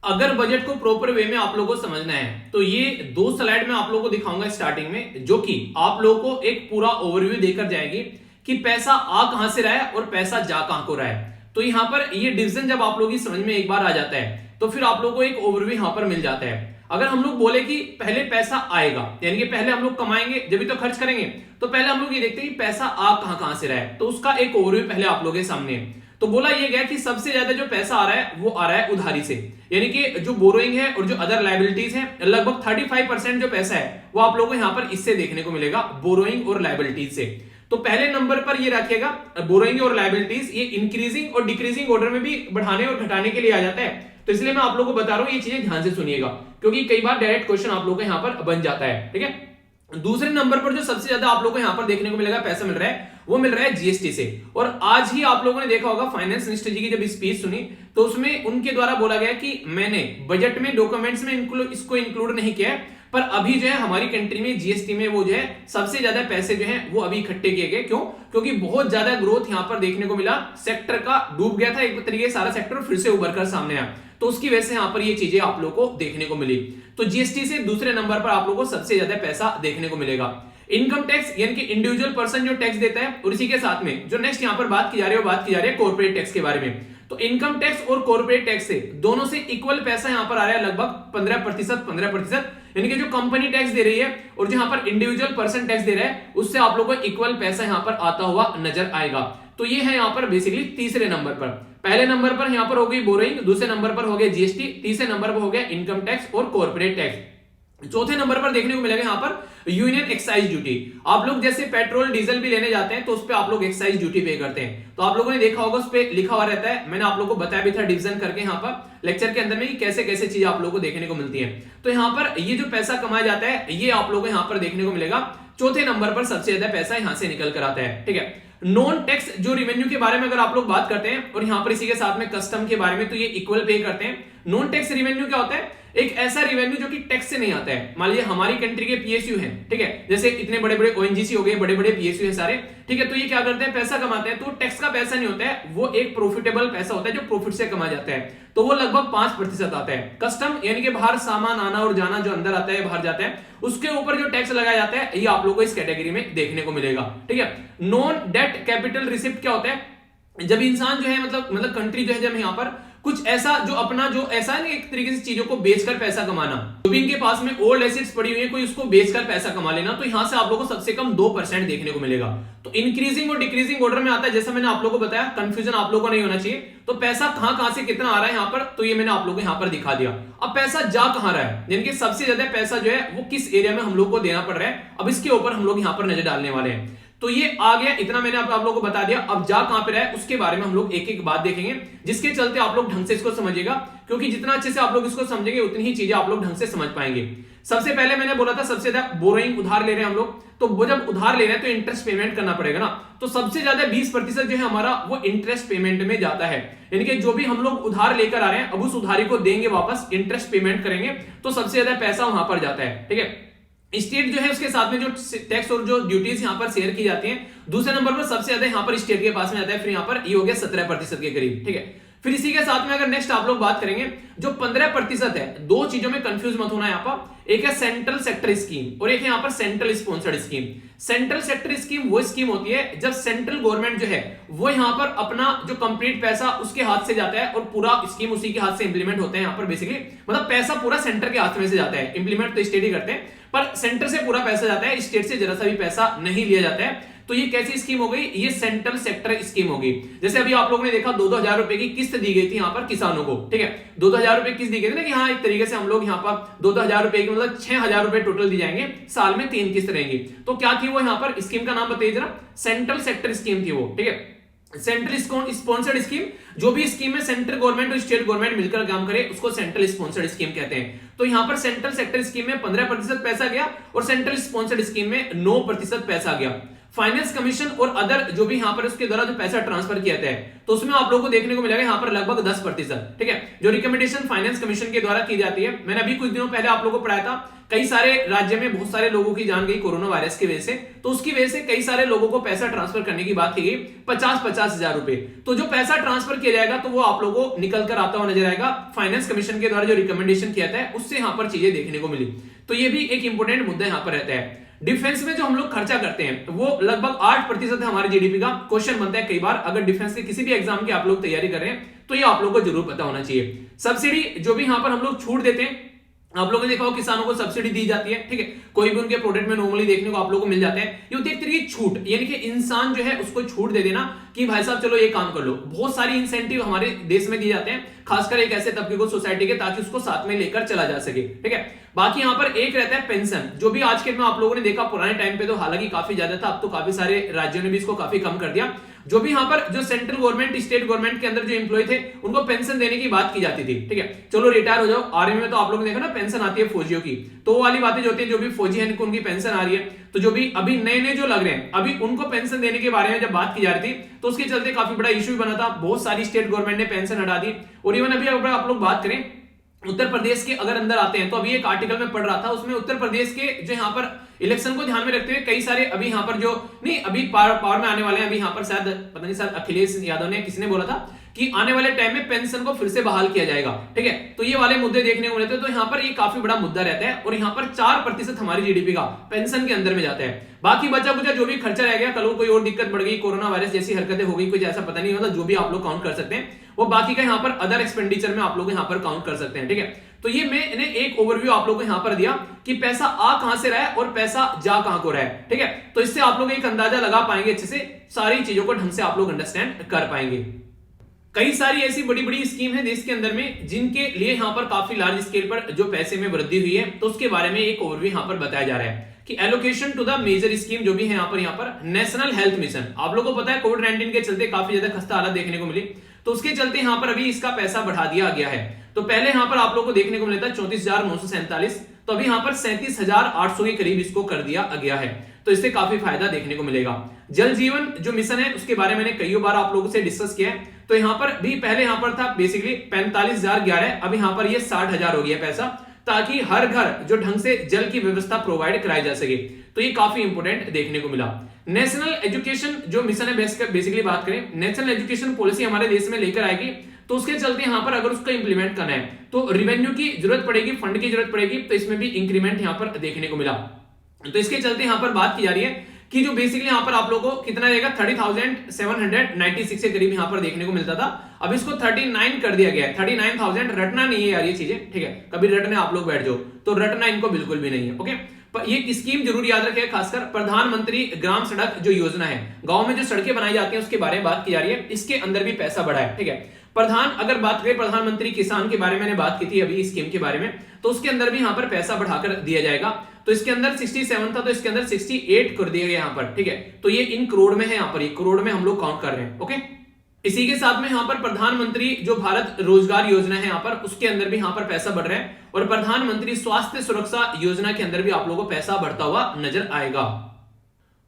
अगर बजट को प्रॉपर वे में आप लोगों को समझना है तो ये 2 स्लाइड में आप लोगों को दिखाऊंगा स्टार्टिंग में, जो कि आप लोगों को एक पूरा ओवरव्यू देकर जाएगी कि पैसा आ कहां से रहा है और पैसा जा कहां को रहा है। तो यहां पर ये डिवीजन जब आप लोगों की समझ में एक बार आ जाता है तो फिर आप लोगों को एक ओवरव्यू यहां पर मिल जाता है। अगर हम लोग बोले कि पहले पैसा आएगा, यानी कि पहले हम लोग कमाएंगे जब भी तो खर्च करेंगे, तो पहले हम लोग ये देखते हैं कि पैसा आ कहां से रहा है, तो उसका एक ओवरव्यू पहले आप लोगों के सामने है। तो बोला यह गया कि सबसे ज्यादा जो पैसा आ रहा है वो आ रहा है उधारी से, यानी कि जो बोरोइंग है और जो अदर लायबिलिटीज है, लगभग 35% जो पैसा है वो आप लोगों को यहां पर इससे देखने को मिलेगा, बोरोइंग और लायबिलिटीज से। तो पहले नंबर पर ये रखिएगा बोरोइंग और लायबिलिटीज, ये इंक्रीजिंग और डिक्रीजिंग ऑर्डर में भी बढ़ाने और घटाने के लिए आ जाता है। तो इसलिए मैं आप लोगों को बता रहा हूं ये चीजें ध्यान से सुनिएगा, क्योंकि कई बार डायरेक्ट क्वेश्चन आप लोगों को यहां पर बन जाता है, ठीक है। दूसरे नंबर पर जो सबसे ज्यादा आप लोगों को यहां पर देखने को मिलेगा पैसा मिल रहा है, वो मिल रहा है जीएसटी से। और आज ही आप लोगों ने देखा होगा फाइनेंस मिनिस्टर जी की जब स्पीच सुनी तो उसमें उनके द्वारा बोला गया कि मैंने बजट में डॉक्यूमेंट्स में इसको इंक्लूड नहीं किया है, पर अभी जो है हमारी कंट्री में जीएसटी में वो जो है सबसे ज्यादा पैसे जो है वो अभी इकट्ठे किए गए। क्यों? क्योंकि बहुत ज्यादा ग्रोथ यहां पर देखने को मिला, सेक्टर का डूब गया था एक तरीके सारा सेक्टर, फिर से उभर कर सामने आया, तो उसकी वजह से यहां पर ये चीजें आप लोगों को देखने को मिली। तो जीएसटी से दूसरे नंबर पर आप लोगों को सबसे ज्यादा पैसा देखने को मिलेगा। इनकम टैक्स यानी कि इंडिविजुअल पर्सन जो टैक्स देता है, और इसी के साथ में जो नेक्स्ट यहां पर बात की जा रही है कॉर्पोरेट टैक्स के बारे में। तो इनकम टैक्स और कॉर्पोरेट टैक्स से दोनों से इक्वल पैसा यहां पर आ रहा है, लगभग 15%, यानी कि जो कंपनी टैक्स दे रही है और जो यहां पर इंडिविजुअल पर्सन टैक्स दे रहा है उससे आप लोगों को इक्वल पैसा यहां पर आता हुआ नजर आएगा। तो ये है यहां पर बेसिकली तीसरे नंबर पर। पहले नंबर पर यहां पर हो गई बोरोइंग, दूसरे नंबर पर हो गया जीएसटी, तीसरे नंबर पर हो गया इनकम टैक्स और कॉर्पोरेट टैक्स। चौथे नंबर पर देखने को मिलेगा यहां पर यूनियन एक्साइज ड्यूटी। आप लोग जैसे पेट्रोल डीजल भी लेने जाते हैं तो उस पे आप लोग एक्साइज ड्यूटी पे करते हैं, तो आप लोगों ने देखा होगा उस पे लिखा हुआ रहता है, मैंने आप लोगों को बताया भी था डिवीजन करके यहां पर लेक्चर के अंदर में कि कैसे कैसे चीज आप लोगों को देखने को मिलती है। तो यहां पर ये जो पैसा कमाया जाता है ये आप लोगों को यहां पर देखने को मिलेगा, चौथे नंबर पर सबसे ज्यादा पैसा यहां से निकल कर आता है, ठीक है। नॉन टैक्स जो रेवेन्यू के बारे में अगर आप लोग बात करते हैं और यहां पर इसी के साथ में कस्टम के बारे में, तो ये इक्वल पे करते हैं। नॉन टैक्स रेवेन्यू क्या होता है? एक ऐसा रेवेन्यू जो कि टैक्स से नहीं आता है। मान लीजिए हमारी कंट्री के पीएसयू हैं, ठीक है, जैसे इतने बड़े बड़े ओएनजीसी हो गए, बड़े बड़े पीएसयू हैं सारे, ठीक है, तो ये क्या करते हैं, पैसा कमाते हैं, तो टैक्स का पैसा नहीं होता है, वो एक प्रॉफिटेबल पैसा होता है जो प्रॉफिट से कमा जाता है, तो वो लगभग 5% आता है। कस्टम यानी कि बाहर सामान आना और जाना, जो अंदर आता है बाहर जाता है, उसके ऊपर जो टैक्स लगाया जाता है, ये आप लोगों को इस कैटेगरी में देखने को मिलेगा, ठीक है। नॉन डेट कैपिटल रिसिप्ट क्या होता है, जब इंसान जो है मतलब कंट्री जो है, जब यहाँ पर कुछ ऐसा जो अपना जो ऐसा है ना, एक तरीके से चीजों को बेचकर पैसा कमाना, जो भी इनके पास में ओल्ड एसेट्स पड़ी हुई है, कोई उसको बेचकर पैसा कमा लेना, तो यहां से आप लोगों को सबसे कम 2% देखने को मिलेगा। तो इंक्रीजिंग और डिक्रीजिंग ऑर्डर में आता है, जैसा मैंने आप लोगों को बताया, कंफ्यूजन आप लोगों को नहीं होना चाहिए। तो पैसा कहां से कितना आ रहा है यहाँ पर, तो ये मैंने आप लोगों को यहाँ पर दिखा दिया। अब पैसा जा कहां रहा है, यानी कि सबसे ज्यादा पैसा जो है वो किस एरिया में हम लोग को देना पड़ रहा है, अब इसके ऊपर हम लोग यहाँ पर नजर डालने वाले हैं। तो ये आ गया, इतना मैंने आप लोगों को बता दिया। अब जा कहां पे रहा है उसके बारे में हम लोग एक एक बात देखेंगे, जिसके चलते आप लोग ढंग से इसको समझिएगा, क्योंकि जितना अच्छे से आप लोग इसको समझेंगे उतनी ही चीजें आप लोग ढंग से समझ पाएंगे। सबसे पहले मैंने बोला था सबसे ज्यादा बोरोइंग, उधार ले रहे हैं हम लोग, तो वो जब उधार ले रहे हैं तो इंटरेस्ट पेमेंट करना पड़ेगा ना, तो सबसे ज्यादा 20% जो है हमारा वो इंटरेस्ट पेमेंट में जाता है। यानी कि जो भी हम लोग उधार लेकर आ रहे हैं, अब उस उधारी को देंगे वापस, इंटरेस्ट पेमेंट करेंगे, तो सबसे ज्यादा पैसा वहां पर जाता है, ठीक है। स्टेट जो है उसके साथ में जो टैक्स और जो ड्यूटीज यहाँ पर शेयर की जाती हैं, दूसरे नंबर पर सबसे ज्यादा यहाँ पर स्टेट के पास में आता है, फिर यहाँ पर ये हो गया 17% के करीब, ठीक है। फिर इसी के साथ में अगर नेक्स्ट आप लोग बात करेंगे, जो 15% है, दो चीजों में कंफ्यूज मत होना यहाँ पर, एक है सेंट्रल सेक्टर स्कीम और एक है यहाँ पर central sponsored scheme. Central sector scheme वो स्कीम होती है जब सेंट्रल गवर्नमेंट जो है वो यहाँ पर अपना जो कंप्लीट पैसा उसके हाथ से जाता है और पूरा स्कीम उसी के हाथ से इंप्लीमेंट होते हैं। यहाँ पर बेसिकली मतलब पैसा पूरा सेंटर के हाथ में से जाता है, इंप्लीमेंट तो स्टेट ही करते हैं, पर सेंटर से पूरा पैसा जाता है, स्टेट से जरा सा भी पैसा नहीं लिया जाता है। तो ये कैसी स्कीम हो गई, ये सेंट्रल सेक्टर स्कीम होगी। जैसे अभी आप लोगों ने देखा 2-2 रुपए की किस्त दी गई थी यहाँ पर किसानों को, ठीक है, 2-2 रुपए किस्त दी गई थी ना, कि हाँ एक तरीके से हम लोग यहाँ पर 2-2 रुपए की मतलब 6,000 रुपए टोटल दी जाएंगे, साल में 3 किस्त रहेंगी। तो क्या थी वो, यहाँ पर स्कीम का नाम बताइए जरा, सेंट्रल सेक्टर स्कीम थी वो, ठीक है। सेंट्रल स्पॉन्सर्ड स्कीम, जो भी स्कीम में सेंट्रल गवर्नमेंट और स्टेट गवर्नमेंट मिलकर काम करे उसको सेंट्रल स्पॉन्सर्ड स्कीम कहते हैं। तो यहां पर सेंट्रल सेक्टर स्कीम में 15% पैसा गया और सेंट्रल स्पॉन्सर्ड स्कीम में 9% पैसा गया। फाइनेंस कमीशन और अदर जो भी यहाँ पर उसके द्वारा जो पैसा ट्रांसफर किया जाता है, तो उसमें आप लोगों को देखने को मिलेगा यहाँ पर लगभग 10%, ठीक है, जो रिकमेंडेशन फाइनेंस कमीशन के द्वारा की जाती है। मैंने अभी कुछ दिनों पहले आप लोगों को पढ़ाया था, कई सारे राज्य में बहुत सारे लोगों की जान गई कोरोना वायरस की वजह से, तो उसकी वजह से कई सारे लोगों को पैसा ट्रांसफर करने की बात की गई, 50-50 हजार रुपए। तो जो पैसा ट्रांसफर किया जाएगा तो वो आप लोगों को निकल कर आता हुआ नजर आएगा। फाइनेंस कमीशन के द्वारा जो रिकमेंडेशन किया था उससे यहाँ पर चीजें देखने को मिली, तो ये भी एक इंपोर्टेंट मुद्दा यहाँ पर रहता है। डिफेंस में जो हम लोग खर्चा करते हैं वो लगभग 8% है हमारे जीडीपी का। क्वेश्चन बनता है कई बार, अगर डिफेंस के किसी भी एग्जाम की आप लोग तैयारी कर रहे हैं तो ये आप लोगों को जरूर पता होना चाहिए। सब्सिडी जो भी यहाँ पर हम लोग छूट देते हैं, आप लोगों ने देखा हो किसानों को सब्सिडी दी जाती है, ठीक है, कोई भी उनके प्रोडक्ट में नॉर्मली देखने को आप लोगों को मिल जाता है। ये होती है एक तरीके की छूट, यानी कि इंसान जो है उसको छूट दे देना कि भाई साहब चलो ये काम कर लो। बहुत सारी इंसेंटिव हमारे देश में दिए जाते हैं, खासकर एक ऐसे तबके को सोसाइटी के, ताकि उसको साथ में लेकर चला जा सके, ठीक है। बाकी यहाँ पर एक रहता है पेंशन, जो भी आज के में आप लोगों ने देखा, पुराने टाइम पे तो हालांकि काफी ज्यादा था, अब तो काफी सारे राज्यों ने भी इसको काफी कम कर दिया। जो भी यहाँ पर जो सेंट्रल गवर्नमेंट स्टेट गवर्नमेंट के अंदर जो एम्प्लॉय थे उनको पेंशन देने की बात की जाती थी, ठीक है, चलो रिटायर हो जाओ। आर्मी में तो आप लोगों ने देखा ना पेंशन आती है फौजियों की, तो वो वाली बातें जो होती है, जो भी फौजी है उनकी पेंशन आ रही है, तो जो भी अभी नए नए जो लग रहे हैं अभी उनको पेंशन देने के बारे में जब बात की जा रही थी तो उसके चलते काफी बड़ा इश्यू बना था। बहुत सारी स्टेट गवर्नमेंट ने पेंशन हटा दी। और इवन अभी अगर आप लोग बात करें उत्तर प्रदेश के अगर अंदर आते हैं, तो अभी एक आर्टिकल में पढ़ रहा था, उसमें उत्तर प्रदेश के जो यहाँ पर इलेक्शन को ध्यान में रखते हुए कई सारे अभी यहाँ पर जो नहीं अभी पावर में आने वाले हैं, अभी यहाँ पर शायद पता नहीं शायद अखिलेश यादव ने किसने बोला था कि आने वाले टाइम में पेंशन को फिर से बहाल किया जाएगा, ठीक है। तो ये वाले मुद्दे देखने को मिलते हैं, तो यहाँ पर ये काफी बड़ा मुद्दा रहता है। और यहाँ पर 4% हमारी जीडीपी का पेंशन के अंदर में जाता है। बाकी बचा कुछ जो भी खर्चा रह गया, कल को कोई और दिक्कत बढ़ गई, कोरोना वायरस जैसी हरकतें हो गई, कुछ ऐसा पता नहीं होता, जो भी आप लोग काउंट कर सकते हैं वो बाकी का यहाँ पर अदर एक्सपेंडिचर में आप लोग यहाँ पर काउंट कर सकते हैं, ठीक है। तो ये मैंने एक ओवरव्यू आप लोगों को यहाँ पर दिया कि पैसा आ कहां से रहा है और पैसा जा कहां को रहा है, ठीक है। तो इससे आप लोग एक अंदाजा लगा पाएंगे अच्छे से, सारी चीजों को ढंग से आप लोग अंडरस्टैंड कर पाएंगे। कई सारी ऐसी बड़ी बड़ी स्कीम है देश के अंदर में जिनके लिए यहाँ पर काफी लार्ज स्केल पर जो पैसे में वृद्धि हुई है, तो उसके बारे में एक ओवरव्यू यहाँ पर बताया जा रहा है कि allocation to the major scheme जो भी है यहाँ पर नेशनल हेल्थ मिशन। आप लोगों को पता है कोविड-19 के चलते काफी ज्यादा खस्ता हालत देखने को मिली, तो उसके चलते यहाँ पर अभी इसका पैसा बढ़ा दिया गया है। तो पहले यहाँ पर आप लोगों को देखने को मिला था 34,947, तो अभी यहाँ पर 37,800 के करीब इसको कर दिया गया है। तो इससे काफी फायदा देखने को मिलेगा। जल जीवन जो मिशन है उसके बारे में मैंने कई बार आप लोगों से डिस्कस किया है। तो यहाँ पर भी पहले यहाँ पर था बेसिकली 45,011, अब यहाँ पर ये 60,000 हो गया पैसा, ताकि हर घर जो ढंग से जल की व्यवस्था प्रोवाइड कराई जा सके। तो ये काफी इंपॉर्टेंट देखने को मिला। नेशनल एजुकेशन जो मिशन है, बेसिकली बात करें, नेशनल एजुकेशन पॉलिसी हमारे देश में लेकर आएगी, तो उसके चलते यहां पर अगर उसका इंप्लीमेंट करना है तो रिवेन्यू की जरूरत पड़ेगी, फंड की जरूरत पड़ेगी, तो इसमें भी इंक्रीमेंट यहां पर देखने को मिला। तो इसके चलते यहां पर बात की जा रही है कि जो बेसिकली यहां पर आप लोगों को कितना रहेगा, 30,796 के करीब यहां पर देखने को मिलता था, अब इसको 39 कर दिया गया है। 39,000 रटना नहीं है यार ये चीजें, ठीक है, कभी रटने आप लोग बैठ जाओ तो रटना इनको बिल्कुल भी नहीं है। ओके, पर ये स्कीम जरूर याद रखिएगा, खासकर प्रधानमंत्री ग्राम सड़क जो योजना है, गांव में जो सड़कें बनाई जाती हैं उसके बारे में बात की जा रही है, इसके अंदर भी पैसा बढ़ा है। ठीक है, अगर बात करें प्रधानमंत्री किसान के बारे में मैंने बात की थी अभी स्कीम के बारे में, तो उसके अंदर भी यहां पर पैसा बढ़ाकर दिया जाएगा। तो इसके अंदर 67 था, तो इसके अंदर 68 कर दिया गया यहां पर। ठीक है, तो ये इन करोड़ में है, यहां पर ये करोड़ में हम लोग काउंट कर रहे हैं। ओके, इसी के साथ में यहां पर प्रधानमंत्री जो भारत रोजगार योजना है यहां पर, उसके अंदर भी यहां पर पैसा बढ़ रहा है, और प्रधानमंत्री स्वास्थ्य सुरक्षा योजना के अंदर भी आप लोगों को पैसा बढ़ता हुआ नजर आएगा।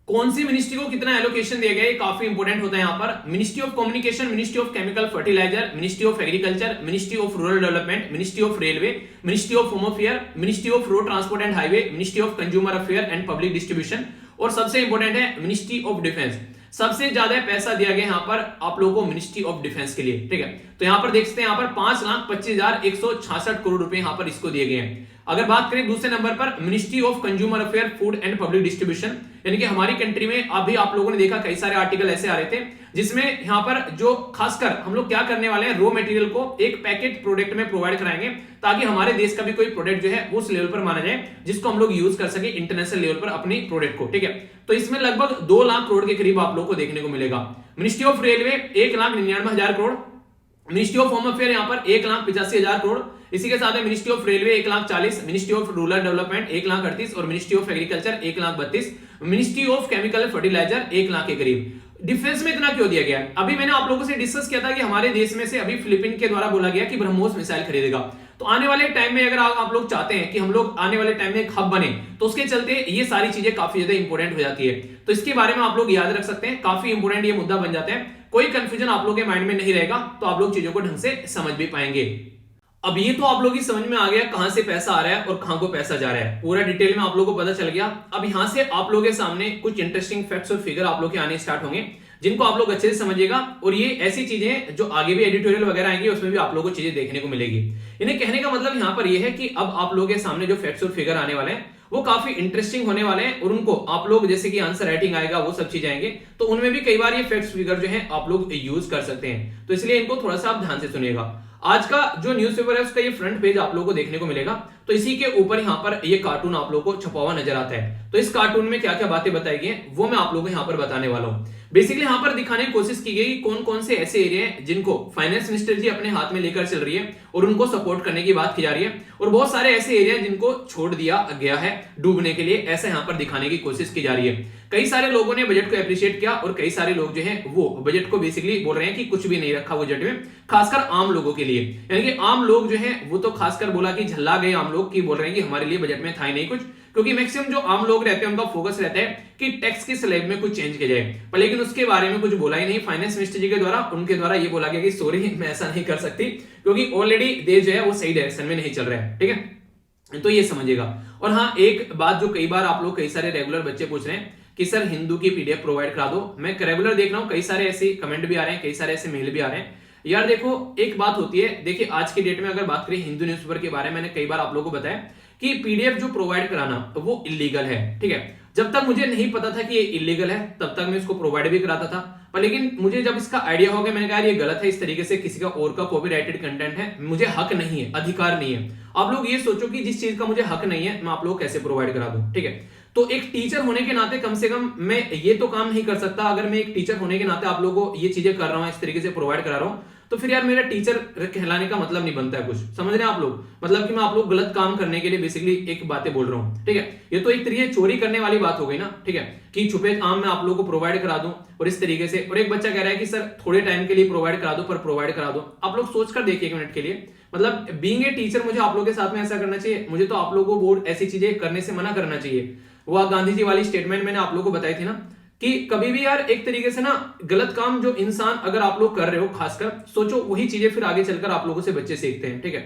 कौन सी मिनिस्ट्री को कितना एलोकेशन दिया गया है, काफी इंपॉर्टेंट होता है यहां पर। Ministry of communication, ministry of chemical fertiliser, ministry of agriculture, ministry of rural development, ministry of railway, ministry of home affair, ministry of road transport and highway, ministry of consumer affair and public distribution, और सबसे important है ministry of defence. सबसे ज्यादा पैसा दिया गया यहां पर आप लोगों को मिनिस्ट्री ऑफ डिफेंस के लिए। ठीक है, तो यहां पर देख सकते हैं यहां पर 5,25,166 करोड़ रुपए यहां पर इसको दिए गए हैं। अगर बात करें दूसरे नंबर पर ministry of consumer affair, food and public distribution, यानी कि हमारी कंट्री में अभी आप लोगों ने देखा कई सारे आर्टिकल ऐसे आ रहे थे जिसमें यहां पर जो खासकर हम लोग क्या करने वाले हैं, रॉ मटेरियल को एक पैकेट प्रोडक्ट में प्रोवाइड कराएंगे, ताकि हमारे देश का भी कोई प्रोडक्ट जो है उस लेवल पर माना जाए जिसको हम लोग यूज कर सके इंटरनेशनल लेवल पर अपनी प्रोडक्ट को। ठीक है, तो इसमें लगभग 2 लाख करोड़ के करीब आप लोग को देखने को मिलेगा। Ministry of railway 1,99,000 crore, ministry of home affair यहां पर 1,85,000 करोड़, इसी के साथ में ministry of railway 1,40,000, ministry of rural development 1,38,000 और ministry of agriculture 1,32,000, ministry of chemical fertiliser 1 lakh के करीब। डिफेंस में इतना क्यों दिया गया? अभी मैंने आप लोगों से डिस्कस किया था कि हमारे देश में से अभी फिलीपींस के द्वारा बोला गया कि ब्रह्मोस मिसाइल खरीदेगा, तो आने वाले टाइम में अगर आप लोग चाहते हैं कि हम लोग आने वाले टाइम में एक हब बने, तो उसके चलते ये सारी चीजें काफी ज्यादा इंपॉर्टेंट हो जाती है। तो इसके बारे में आप लोग याद रख सकते हैं, काफी इंपॉर्टेंट ये मुद्दा बन जाता है। कोई कंफ्यूजन आप लोग के माइंड में नहीं रहेगा, तो आप लोग चीजों को ढंग से समझ भी पाएंगे। अब ये तो आप लोग की समझ में आ गया कहां से पैसा आ रहा है और कहां को पैसा जा रहा है, पूरा डिटेल में आप लोगों को पता चल गया। अब यहां से आप लोगों के सामने कुछ इंटरेस्टिंग फैक्ट्स और फिगर आप लोग के आने स्टार्ट होंगे, जिनको आप लोग अच्छे से समझिएगा, और ये ऐसी चीजें जो आगे भी एडिटोरियल वगैरह आएंगी उसमें भी आप लोगों को चीजें देखने को मिलेगी। इन्हें कहने का मतलब यहां पर यह है कि अब आप लोगों के सामने जो फैक्ट्स और फिगर आने वाले हैं वो काफी इंटरेस्टिंग होने वाले हैं, और उनको आप लोग जैसे कि आंसर राइटिंग आएगा वो सब चीजें आएंगे, तो उनमें भी कई बार ये फैक्ट्स फिगर जो है आप लोग यूज कर सकते हैं। तो इसलिए इनको थोड़ा सा आप ध्यान से सुनिएगा। आज का जो न्यूज़पेपर है उसका ये फ्रंट पेज आप लोगों को देखने को मिलेगा, तो इसी के ऊपर यहाँ पर ये कार्टून आप लोगों को छपा हुआ नजर आता है। तो इस कार्टून में क्या क्या बातें बताई गई हैं वो मैं आप लोगों को यहाँ पर बताने वाला हूँ। बेसिकली यहाँ पर दिखाने की कोशिश की गई कौन कौन से ऐसे एरिया हैं जिनको फाइनेंस मिनिस्टर जी अपने हाथ में लेकर चल रही है और उनको सपोर्ट करने की बात की जा रही है, और बहुत सारे ऐसे एरिया जिनको छोड़ दिया गया है डूबने के लिए, ऐसा यहाँ पर दिखाने की कोशिश की जा रही है। कई सारे लोगों ने बजट को एप्रिशिएट किया और कई सारे लोग जो हैं वो बजट को बेसिकली बोल रहे हैं कि कुछ भी नहीं रखा बजट में, खासकर आम लोगों के लिए। यानी कि आम लोग जो हैं वो तो खासकर बोला कि झल्ला गए आम लोग की बोल रहे हैं कि हमारे लिए बजट में था ही नहीं कुछ, क्योंकि मैक्सिमम जो आम लोग रहते हैं उनका फोकस रहता है कि टैक्स के स्लैब में कुछ चेंज किया जाए, पर लेकिन उसके बारे में कुछ बोला ही नहीं फाइनेंस मिनिस्टर जी के द्वारा। उनके द्वारा ये बोला गया कि सॉरी मैं ऐसा नहीं कर सकती, क्योंकि ऑलरेडी देश जो है वो सही डायरेक्शन में नहीं चल रहा है। ठीक है, तो ये समझिएगा। और हाँ, एक बात जो कई बार आप लोग कई सारे रेगुलर बच्चे पूछ रहे हैं कि सर हिंदू की पीडीएफ प्रोवाइड करा दो, मैं रेगुलर देख रहा हूं कई सारे ऐसे कमेंट भी आ रहे हैं, कई सारे ऐसे मेल भी आ रहे हैं। यार देखो, एक बात होती है, देखिए आज की डेट में अगर बात करें हिंदू न्यूज़पेपर के बारे में, मैंने कई बार आप लोगों को बताया कि पीडीएफ जो प्रोवाइड कराना वो इलीगल है। ठीक है, जब तक मुझे नहीं पता था कि ये इलीगल है तब तक मैं इसको प्रोवाइड भी कराता था, पर लेकिन मुझे जब इसका आइडिया हो गया मैंने कहा ये गलत है, इस तरीके से किसी का और का कॉपीराइटेड कंटेंट है, मुझे हक नहीं है, अधिकार नहीं है। आप लोग ये सोचो कि जिस चीज का मुझे हक नहीं है मैं आप लोग कैसे प्रोवाइड करा दूं। ठीक है, तो एक टीचर होने के नाते कम से कम मैं ये तो काम नहीं कर सकता, अगर मैं एक टीचर होने के नाते आप लोगों को ये चीजें कर रहा हूं, इस तरीके से प्रोवाइड करा रहा हूं, तो फिर यार मेरा टीचर कहलाने का मतलब नहीं बनता है कुछ, समझ रहे हैं आप लोग? मतलब कि मैं आप लोग गलत काम करने के लिए बेसिकली एक बातें बोल रहा हूं। ठीक है, ये तो एक तरीके चोरी करने वाली बात हो गई ना। ठीक है, कि छुपे आम मैं आप लोगों को प्रोवाइड करा दूं और इस तरीके से, और एक बच्चा कह रहा है कि सर थोड़े टाइम के लिए प्रोवाइड करा दो, पर प्रोवाइड करा दो। आप लोग सोच कर देखिए एक मिनट के लिए, मतलब बीइंग ए टीचर मुझे आप लोगों के साथ में ऐसा करना चाहिए? मुझे तो आप लोगों को ऐसी चीजें करने से मना करना चाहिए। वो गांधी जी वाली स्टेटमेंट मैंने आप लोगों को बताई थी ना कि कभी भी यार एक तरीके से ना गलत काम जो इंसान अगर आप लोग कर रहे हो, खासकर सोचो वही चीजें फिर आगे चलकर आप लोगों से बच्चे सीखते हैं। ठीक है,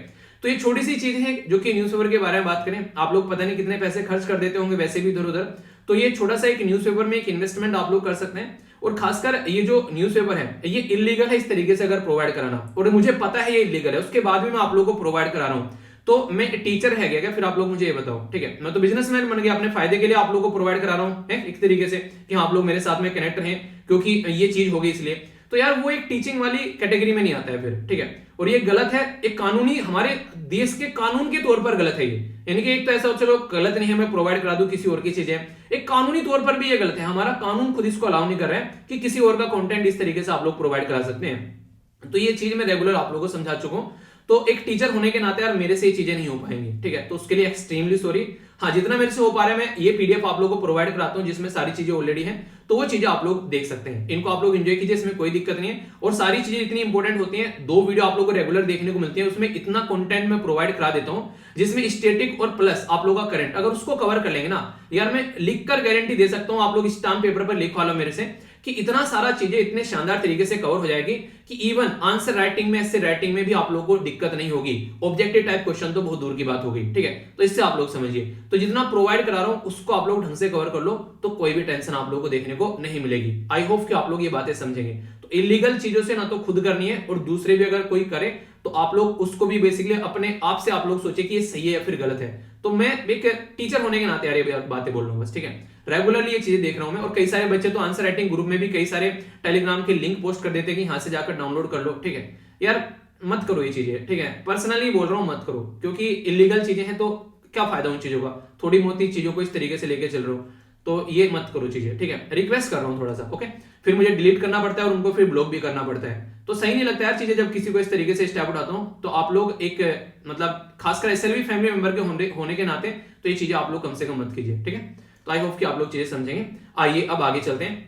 तो ये छोटी सी चीज है जो कि न्यूज़पेपर के बारे में बात करें, आप लोग पता नहीं कितने पैसे खर्च कर देते होंगे वैसे भी इधर उधर, तो ये छोटा सा एक न्यूज़पेपर में एक इन्वेस्टमेंट आप लोग कर सकते हैं। और खासकर ये जो न्यूज़पेपर है ये इलीगल है इस तरीके से अगर प्रोवाइड कराना, और मुझे पता है ये इलीगल है, उसके बाद भी मैं आप लोगों को प्रोवाइड करा रहा हूं, तो मैं टीचर है क्या फिर आप लोग मुझे ये बताओ, ठीक है? मैं तो बिजनेसमैन बन गया, अपने फायदे के लिए आप लोगों को प्रोवाइड करा रहा हूं एक तरीके से कि आप लोग मेरे साथ में कनेक्ट रहें, क्योंकि ये चीज होगी इसलिए। तो यार वो एक टीचिंग वाली कैटेगरी में नहीं आता है फिर, ठीक है? और ये गलत है, एक कानूनी हमारे देश के कानून के तौर पर गलत है ये। यानी कि एक तो ऐसा चलो गलत नहीं है मैं प्रोवाइड करा दूं किसी और की चीजें, एक कानूनी तौर पर भी ये गलत है, हमारा कानून खुद इसको अलाउ नहीं कर रहा है कि किसी और का कंटेंट इस तरीके से आप लोग प्रोवाइड करा सकते हैं। तो ये चीज मैं रेगुलर आप लोगों को समझा चुका हूं। तो एक टीचर होने के नाते यार मेरे से ये चीजें नहीं हो पाएंगी, ठीक है? तो उसके लिए एक्सट्रीमली सॉरी। हाँ, जितना मेरे से हो पा रहा है मैं ये पीडीएफ आप लोगों को प्रोवाइड कराता हूं जिसमें सारी चीजें ऑलरेडी हैं, तो वो चीजें आप लोग देख सकते हैं, इनको आप लोग एंजॉय कीजिए, इसमें कोई दिक्कत नहीं है। और सारी चीजें इतनी इंपॉर्टेंट होती हैं, 2 वीडियो आप लोगों को रेगुलर देखने को मिलती है, उसमें इतना कंटेंट मैं प्रोवाइड करा देता हूं जिसमें स्टैटिक और प्लस आप लोगों का करंट, अगर उसको कवर कर लेंगे ना यार, मैं लिखकर गारंटी दे सकता हूं, आप लोग स्टाम्प पेपर पर लिखवा लो मेरे से कि इतना सारा चीजें इतने शानदार तरीके से कवर हो जाएगी कि इवन आंसर राइटिंग में, ऐसे राइटिंग में भी आप लोगों को दिक्कत नहीं होगी। ऑब्जेक्टिव टाइप क्वेश्चन तो बहुत दूर की बात होगी, ठीक है? तो इससे आप लोग समझिए, तो जितना प्रोवाइड करा रहा हूं उसको आप लोग ढंग से कवर कर लो, तो कोई भी टेंशन आप लोगों को देखने को नहीं मिलेगी। आई होप कि आप लोग ये बातें समझेंगे। तो इलीगल चीजों से ना तो खुद करनी है, और दूसरे भी अगर कोई करे तो आप लोग उसको भी बेसिकली अपने आप से आप लोग सोचे कि ये सही है या फिर गलत है। तो मैं एक टीचर होने के नाते यार ये बातें बोल रहा हूं बस, ठीक है? रेगुलरली ये चीजें देख रहा हूं मैं, और कई सारे बच्चे तो आंसर राइटिंग ग्रुप में भी कई सारे टेलीग्राम के लिंक पोस्ट कर देते हैं कि यहां से जाकर डाउनलोड कर लो, ठीक है? यार मत करो ये चीजें, ठीक है? पर्सनली बोल रहा हूं मत करो, क्योंकि इलीगल चीजें हैं तो क्या फायदा उन चीजों का, थोड़ी मोटी चीजों को इस तरीके से लेके चल रहे हो, तो ये मत करो चीजें, ठीक है? रिक्वेस्ट कर रहा हूं थोड़ा सा, ओके? फिर मुझे डिलीट करना पड़ता है और उनको फिर ब्लॉक भी करना पड़ता है, तो सही नहीं लगता यार चीजें जब किसी को इस तरीके से स्टेप उठाता हूं। तो आप लोग एक मतलब खासकर एसएलवी फैमिली मेंबर के होने के नाते तो ये चीजें आप लोग कम से कम मत कीजिए, ठीक है? तो आई होप कि आप लोग चीजें समझेंगे। आइए अब आगे चलते हैं,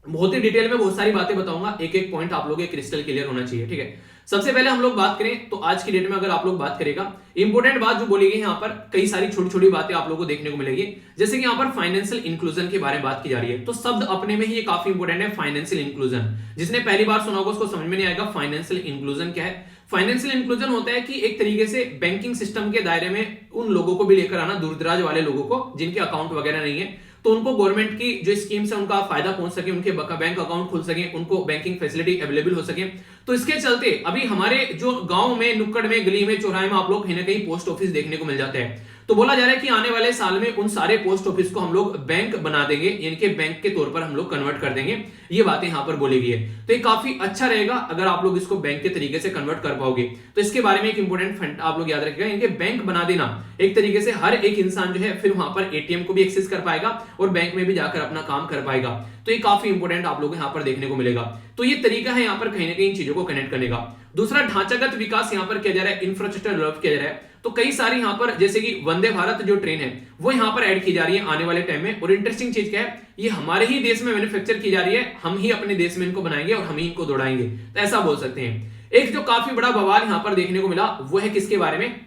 बहुत ही डिटेल में बहुत सारी बातें बताऊंगा, एक एक पॉइंट आप लोग के क्रिस्टल क्लियर होना चाहिए, ठीक है? सबसे पहले हम लोग बात करें तो आज की डेट में अगर आप लोग बात करेगा, इंपॉर्टेंट बात जो बोली गई यहाँ पर कई सारी छोटी छोटी बातें आप लोगों को देखने को मिलेगी, जैसे कि यहाँ पर फाइनेंशियल इंक्लूजन के बारे में बात की जा रही है। तो शब्द अपने में ही ये काफी इंपॉर्टेंट है, फाइनेंशियल इंक्लूजन। जिसने पहली बार सुना होगा उसको समझ में नहीं आएगा फाइनेंशियल इंक्लूजन क्या है। फाइनेंशियल इंक्लूजन होता है कि एक तरीके से बैंकिंग सिस्टम के दायरे में उन लोगों को भी लेकर आना, दूरदराज वाले लोगों को जिनके अकाउंट वगैरह नहीं है, तो उनको गवर्नमेंट की जो स्कीम्स है उनका फायदा पहुंच सके, उनके बैंक अकाउंट खुल सके, उनको बैंकिंग फैसिलिटी अवेलेबल हो सके। तो इसके चलते अभी हमारे जो गांव में, नुक्कड़ में, गली में, चौराहे में आप लोग कहीं ना कहीं पोस्ट ऑफिस देखने को मिल जाते हैं। तो बोला जा रहा है कि आने वाले साल में उन सारे पोस्ट ऑफिस को हम लोग बैंक बना देंगे, यानी कि बैंक के तौर पर हम लोग कन्वर्ट कर देंगे। ये बातें यहां पर बोली गई है, तो ये काफी अच्छा रहेगा अगर आप लोग इसको बैंक के तरीके से कन्वर्ट कर पाओगे। तो इसके बारे में एक इंपॉर्टेंट फंड आप लोग याद रखिएगा, इनके बैंक बना देना एक तरीके से हर एक इंसान जो है फिर वहां पर एटीएम को भी एक्सेस कर पाएगा और बैंक में भी जाकर अपना काम कर पाएगा। तो ये काफी इंपॉर्टेंट आप लोग यहाँ पर देखने को मिलेगा। तो ये तरीका है यहाँ पर कहीं ना कहीं इन चीजों को कनेक्ट करने का। दूसरा, ढांचागत विकास यहाँ पर किया जा रहा है, इंफ्रास्ट्रक्चर डेवलप किया जा रहा है। तो कई सारी यहाँ पर जैसे कि वंदे भारत जो ट्रेन है वो यहाँ पर ऐड की जा रही है आने वाले टाइम में। और इंटरेस्टिंग चीज क्या है, ये हमारे ही देश में मैन्युफैक्चर की जा रही है, हम ही अपने देश में इनको बनाएंगे और हम ही इनको दौड़ाएंगे, तो ऐसा बोल सकते हैं। एक जो काफी बड़ा बवाल यहाँ पर देखने को मिला वो है किसके बारे में,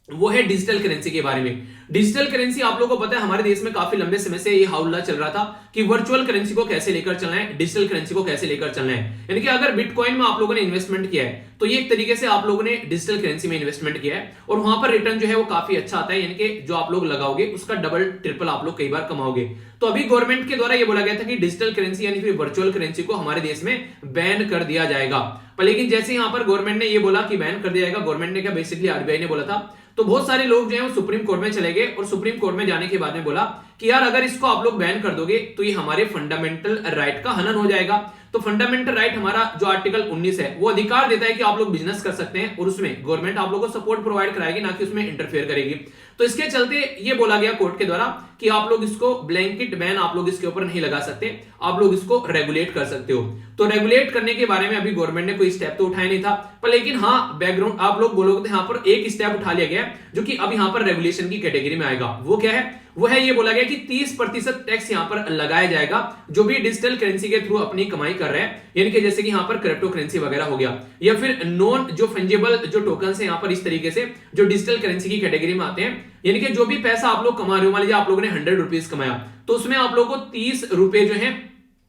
वो है डिजिटल करेंसी के बारे में। डिजिटल करेंसी आप लोगों को पता है हमारे देश में काफी लंबे समय से ये हौला चल रहा था कि वर्चुअल करेंसी को कैसे लेकर चलना है, डिजिटल करेंसी को कैसे लेकर चलना है। यानी कि अगर बिटकॉइन में आप लोगों ने इन्वेस्टमेंट किया है तो ये एक तरीके से आप लोगों ने डिजिटल करेंसी में इन्वेस्टमेंट किया है और वहां पर रिटर्न जो है वो काफी अच्छा आता है, यानी कि जो आप लोग लगाओगे उसका डबल ट्रिपल आप लोग कई बार कमाओगे। तो अभी गवर्नमेंट के द्वारा ये बोला गया था कि डिजिटल करेंसी यानी फिर वर्चुअल करेंसी को हमारे देश में बैन कर दिया जाएगा। पर लेकिन जैसे यहाँ पर गवर्नमेंट ने ये बोला कि बैन कर दिया जाएगा, गवर्नमेंट ने क्या, बेसिकली आरबीआई ने बोला था, तो बहुत सारे लोग जो है वो सुप्रीम कोर्ट में चले गए और सुप्रीम कोर्ट में जाने के बाद में बोला कि यार अगर इसको आप लोग बैन कर दोगे तो ये हमारे फंडामेंटल राइट का हनन हो जाएगा। तो फंडामेंटल राइट हमारा जो आर्टिकल 19 है वो अधिकार देता है कि आप लोग बिजनेस कर सकते हैं और उसमें गवर्नमेंट आप लोगों को सपोर्ट प्रोवाइड कराएगी, ना कि उसमें इंटरफेयर करेगी। तो इसके चलते ये बोला गया कोर्ट के द्वारा कि आप लोग इसको ब्लैंकेट बैन आप लोग इसके ऊपर नहीं लगा सकते, आप लोग इसको रेगुलेट कर सकते हो। तो रेगुलेट करने के बारे में अभी गवर्नमेंट ने कोई स्टेप तो उठाया नहीं था, पर लेकिन हाँ बैकग्राउंड आप लोग बोलोगे यहाँ पर एक स्टेप उठा लिया गया जो कि अब यहाँ पर रेगुलेशन की कैटेगरी में आएगा। वो क्या है, वो है ये बोला गया कि 30% टैक्स यहाँ पर लगाया जाएगा जो भी डिजिटल करेंसी के थ्रू अपनी कमाई कर रहे हैं, यानी कि जैसे कि यहाँ पर क्रिप्टो करेंसी वगैरह हो गया या फिर नॉन जो फंजेबल जो टोकन्स है यहाँ पर इस तरीके से जो डिजिटल करेंसी की कैटेगरी में आते हैं, यानी कि जो भी पैसा आप लोग कमा रहे हो, मान लीजिए आप लोगों ने 100 रुपीज कमाया तो उसमें आप लोगों को 30 रुपए जो है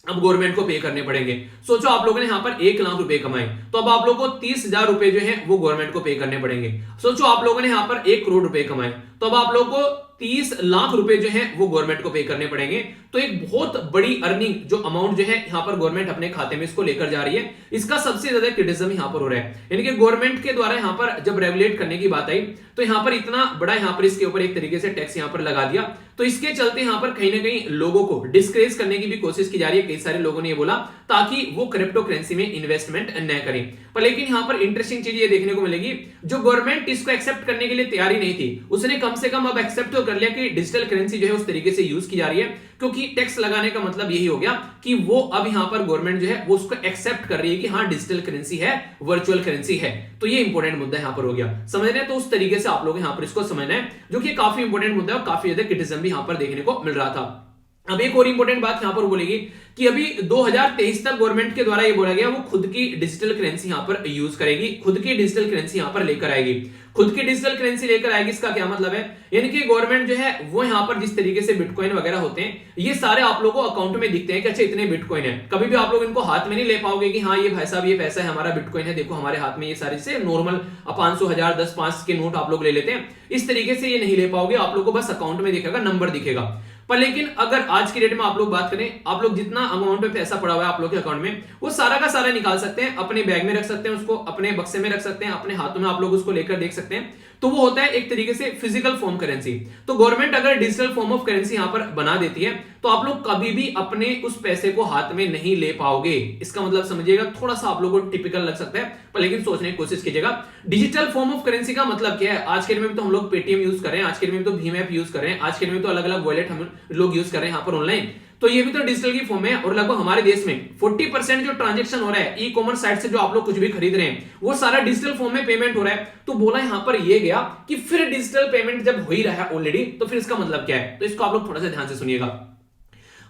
अब गवर्नमेंट को पे करने पड़ेंगे। सोचो आप लोगों ने यहां पर 1 लाख रुपए कमाए, तो अब आप लोगों को 30,000 रुपए जो है वो गवर्नमेंट को पे करने पड़ेंगे। सोचो आप लोगों ने यहां पर 1 करोड़ रुपए कमाए, तो अब आप लोगों को 30 लाख रुपए जो है वो गवर्नमेंट को पे करने पड़ेंगे। तो एक बहुत बड़ी अर्निंग जो अमाउंट जो है यहां पर गवर्नमेंट अपने खाते में इसको लेकर जा रही है। इसका सबसे ज्यादा क्रिटिसिज्म यहां पर हो रहा है, यानी कि गवर्नमेंट के द्वारा यहां पर जब रेगुलेट करने की बात आई तो यहां पर इतना बड़ा यहां पर इसके ऊपर एक तरीके से टैक्स यहां पर लगा दिया। तो इसके चलते यहां पर कहीं ना कहीं लोगों को डिस्करेज करने की भी कोशिश की जा रही है। कई सारे लोगों ने ये बोला ताकि वो क्रिप्टो करेंसी में इन्वेस्टमेंट न करें। पर लेकिन यहां पर इंटरेस्टिंग चीज ये देखने को मिलेगी, जो गवर्नमेंट इसको एक्सेप्ट करने के लिए तैयार ही नहीं थी, उसने कम से कम अब एक्सेप्ट तो कर लिया कि डिजिटल करेंसी जो है उस तरीके से यूज की जा रही है। क्योंकि टैक्स लगाने का मतलब यही हो गया कि वो अब यहां पर गवर्नमेंट जो है वो उसको एक्सेप्ट कर रही है कि हाँ डिजिटल करेंसी है, वर्चुअल करेंसी है। तो ये इंपॉर्टेंट मुद्दा यहां पर हो गया, समझ रहे हैं? तो उस तरीके से आप लोग यहां पर इसको समझना है, जो कि काफी इंपॉर्टेंट मुद्दा है और काफी ज्यादा क्रिटिसिज्म भी यहां पर देखने को मिल रहा था। अब एक और इंपॉर्टेंट बात यहां पर बोलेगी कि अभी 2023 तक गवर्नमेंट के द्वारा ये बोला गया वो खुद की डिजिटल करेंसी यहां पर यूज करेगी, खुद की डिजिटल करेंसी यहां पर लेकर आएगी। खुद की डिजिटल करेंसी लेकर आएगी, इसका क्या मतलब है? यानी कि गवर्नमेंट जो है वो यहां पर जिस तरीके से बिटकॉइन वगैरह होते हैं, ये सारे आप लोगों को अकाउंट में दिखते हैं कि अच्छा इतने बिटकॉइन है। कभी भी आप लोग इनको हाथ में नहीं ले पाओगे कि हाँ ये भाई साहब ये पैसा है हमारा बिटकॉइन है, देखो हमारे हाथ में ये सारे से नॉर्मल 500, 1000, 10, 5 के नोट आप लोग ले लेते हैं, इस तरीके से ये नहीं ले पाओगे। आप लोग को बस अकाउंट में दिखेगा, नंबर दिखेगा। पर लेकिन अगर आज की डेट में आप लोग बात करें, आप लोग जितना अमाउंट में पैसा पड़ा हुआ है आप लोग के अकाउंट में, वो सारा का सारा निकाल सकते हैं, अपने बैग में रख सकते हैं, उसको अपने बक्से में रख सकते हैं, अपने हाथों में आप लोग उसको लेकर देख सकते हैं। तो वो होता है एक तरीके से फिजिकल फॉर्म करेंसी। तो गवर्नमेंट अगर डिजिटल फॉर्म ऑफ करेंसी यहां पर बना देती है तो आप लोग कभी भी अपने उस पैसे को हाथ में नहीं ले पाओगे। इसका मतलब समझिएगा, थोड़ा सा आप लोगों को टिपिकल लग सकता है, पर लेकिन सोचने की कोशिश कीजिएगा। डिजिटल फॉर्म ऑफ करेंसी का मतलब क्या है? आज के दिन में तो हम लोग पेटीएम यूज कर रहे हैं, आज के दिन में तो भीम ऐप यूज कर रहे हैं, आज के दिन में तो अलग अलग वॉलेट हम लोग यूज कर रहे हैं यहाँ पर ऑनलाइन। तो ये भी तो डिजिटल की फॉर्म है। और लगभग हमारे देश में 40% जो ट्रांजैक्शन हो रहा है ई कॉमर्स साइट से, जो आप लोग कुछ भी खरीद रहे हैं वो सारा डिजिटल फॉर्म में पेमेंट हो रहा है। तो बोला यहां पर ये गया कि फिर डिजिटल पेमेंट जब हो ही रहा है ऑलरेडी, तो फिर इसका मतलब क्या है? तो इसको आप लोग थोड़ा सा ध्यान से सुनिएगा।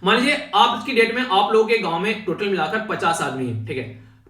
मान लीजिए आज की डेट में आप लोगों के गांव में टोटल मिलाकर 50 आदमी है, ठीक है?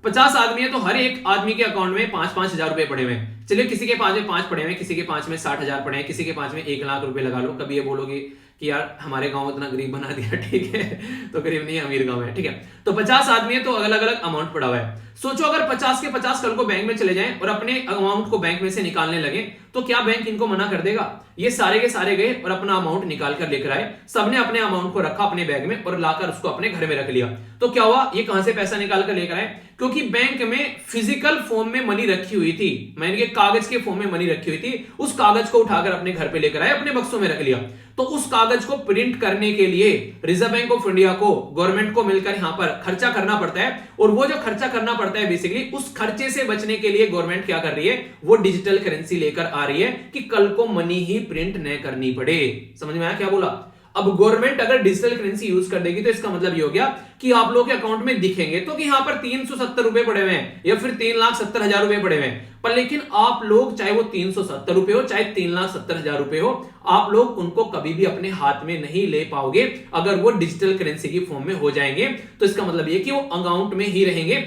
50 आदमी है, तो हर एक आदमी के अकाउंट में 5-5 हजार रुपए पड़े हुए हैं। चलिए किसी के पास में 5 पड़े हुए हैं, किसी के पास में 60,000 पड़े हैं, किसी के पास में 1 लाख रुपए लगा लो। कभी ये बोलोगे कि यार हमारे गांव इतना गरीब बना दिया, ठीक है? तो गरीब नहीं अमीर गांव है, ठीक है? तो 50 आदमी है, तो अलग अलग अमाउंट पड़ा हुआ है। सोचो अगर 50 के 50 कल को बैंक में चले जाएं और अपने अमाउंट को बैंक में से निकालने लगे, तो क्या बैंक इनको मना कर देगा? ये सारे के सारे गए और अपना अमाउंट निकाल कर लेकर आए, सबने अपने अमाउंट को रखा अपने बैग में और लाकर उसको अपने घर में रख लिया। तो क्या हुआ? ये कहां से पैसा निकाल कर लेकर आए? क्योंकि बैंक में फिजिकल फॉर्म में मनी रखी हुई थी, मैंने कि कागज के फॉर्म में मनी रखी हुई थी, उस कागज को उठाकर अपने घर पे लेकर आए, अपने बक्सों में रख लिया। तो उस कागज को प्रिंट करने के लिए रिजर्व बैंक ऑफ इंडिया को, गवर्नमेंट को मिलकर यहां पर खर्चा करना पड़ता है। और वो जो खर्चा करना पड़ता है बेसिकली, उस खर्चे से बचने के लिए गवर्नमेंट क्या कर रही है? वो डिजिटल करेंसी लेकर आ रही है कि कल को मनी ही प्रिंट न करनी पड़े। समझ में आया क्या बोला? अब गवर्नमेंट अगर डिजिटल करेंसी यूज कर देगी तो इसका मतलब ये हो गया कि आप लोगों के अकाउंट में दिखेंगे तो कि यहां पर 370 रुपए पड़े हुए हैं या फिर 3,70,000 रुपए पड़े हुए हैं। पर लेकिन आप लोग चाहे वो 370 रुपए हो चाहे 3,70,000 रुपए हो, आप लोग उनको कभी भी अपने हाथ में नहीं ले पाओगे अगर वो डिजिटल करेंसी की फॉर्म में हो जाएंगे। तो इसका मतलब ये कि वो अकाउंट में ही रहेंगे।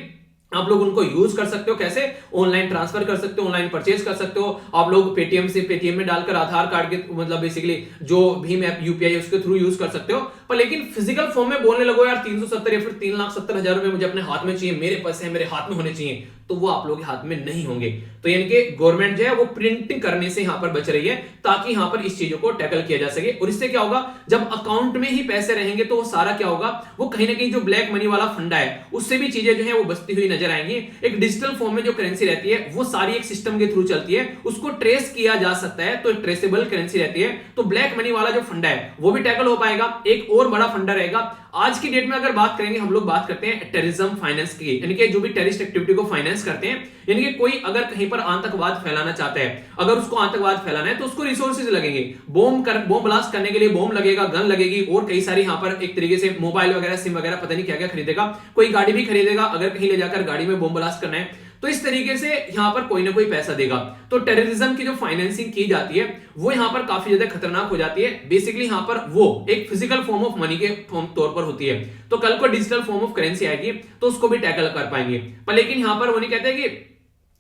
आप लोग उनको यूज कर सकते हो, कैसे? ऑनलाइन ट्रांसफर कर सकते हो, ऑनलाइन परचेज कर सकते हो। आप लोग पेटीएम से, पेटीएम में डालकर आधार कार्ड के मतलब बेसिकली जो भीम ऐप यूपीआई उसके थ्रू यूज कर सकते हो। पर लेकिन फिजिकल फॉर्म में बोलने लगो यार 370 या फिर 3,70,000 रुपए मुझे अपने हाथ में चाहिए, मेरे पैसे हैं मेरे हाथ में होने चाहिए, तो वो आप लोगों के हाथ में नहीं होंगे। तो यानी कि गवर्नमेंट जो है वो प्रिंटिंग करने से यहां पर बच रही है ताकि यहां पर इस चीजों को टैकल किया जा सके। और इससे क्या होगा? जब अकाउंट में ही पैसे रहेंगे तो वो सारा क्या होगा? वो कहीं ना कहीं जो ब्लैक मनी वाला फंडा है उससे भी चीजें जो है वो बचती हुई नजर आएंगी। एक डिजिटल फॉर्म में जो करेंसी रहती है वो सारी एक सिस्टम के थ्रू चलती है, उसको ट्रेस किया जा सकता है, तो ट्रेसेबल करेंसी रहती है। तो ब्लैक मनी वाला जो फंडा है वो भी टैकल हो पाएगा। एक और बड़ा फंडा रहेगा। आज की डेट में अगर बात करेंगे, हम लोग बात करते हैं टेररिज्म फाइनेंस की, यानी कि जो भी टेररिस्ट एक्टिविटी को फाइनेंस करते हैं, यानी कि कोई अगर कहीं पर आतंकवाद फैलाना चाहता है, अगर उसको आतंकवाद फैलाना है तो उसको रिसोर्सेज लगेंगे, बॉम्ब ब्लास्ट करने के लिए बॉम्ब लगेगा, गन लगेगी और कई सारी यहां पर एक तरीके से मोबाइल वगैरह, सिम वगैरह, पता नहीं क्या क्या खरीदेगा, कोई गाड़ी भी खरीदेगा अगर कहीं ले जाकर गाड़ी में बॉम्ब ब्लास्ट करना है। तो इस तरीके से यहां पर कोई ना कोई पैसा देगा। तो टेररिज्म की जो फाइनेंसिंग की जाती है वो यहां पर काफी ज्यादा खतरनाक हो जाती है। बेसिकली यहां पर वो एक फिजिकल फॉर्म ऑफ मनी के तौर पर होती है। तो कल को डिजिटल फॉर्म ऑफ करेंसी आएगी तो उसको भी टैकल कर पाएंगे। पर लेकिन यहां पर वो नहीं कहते कि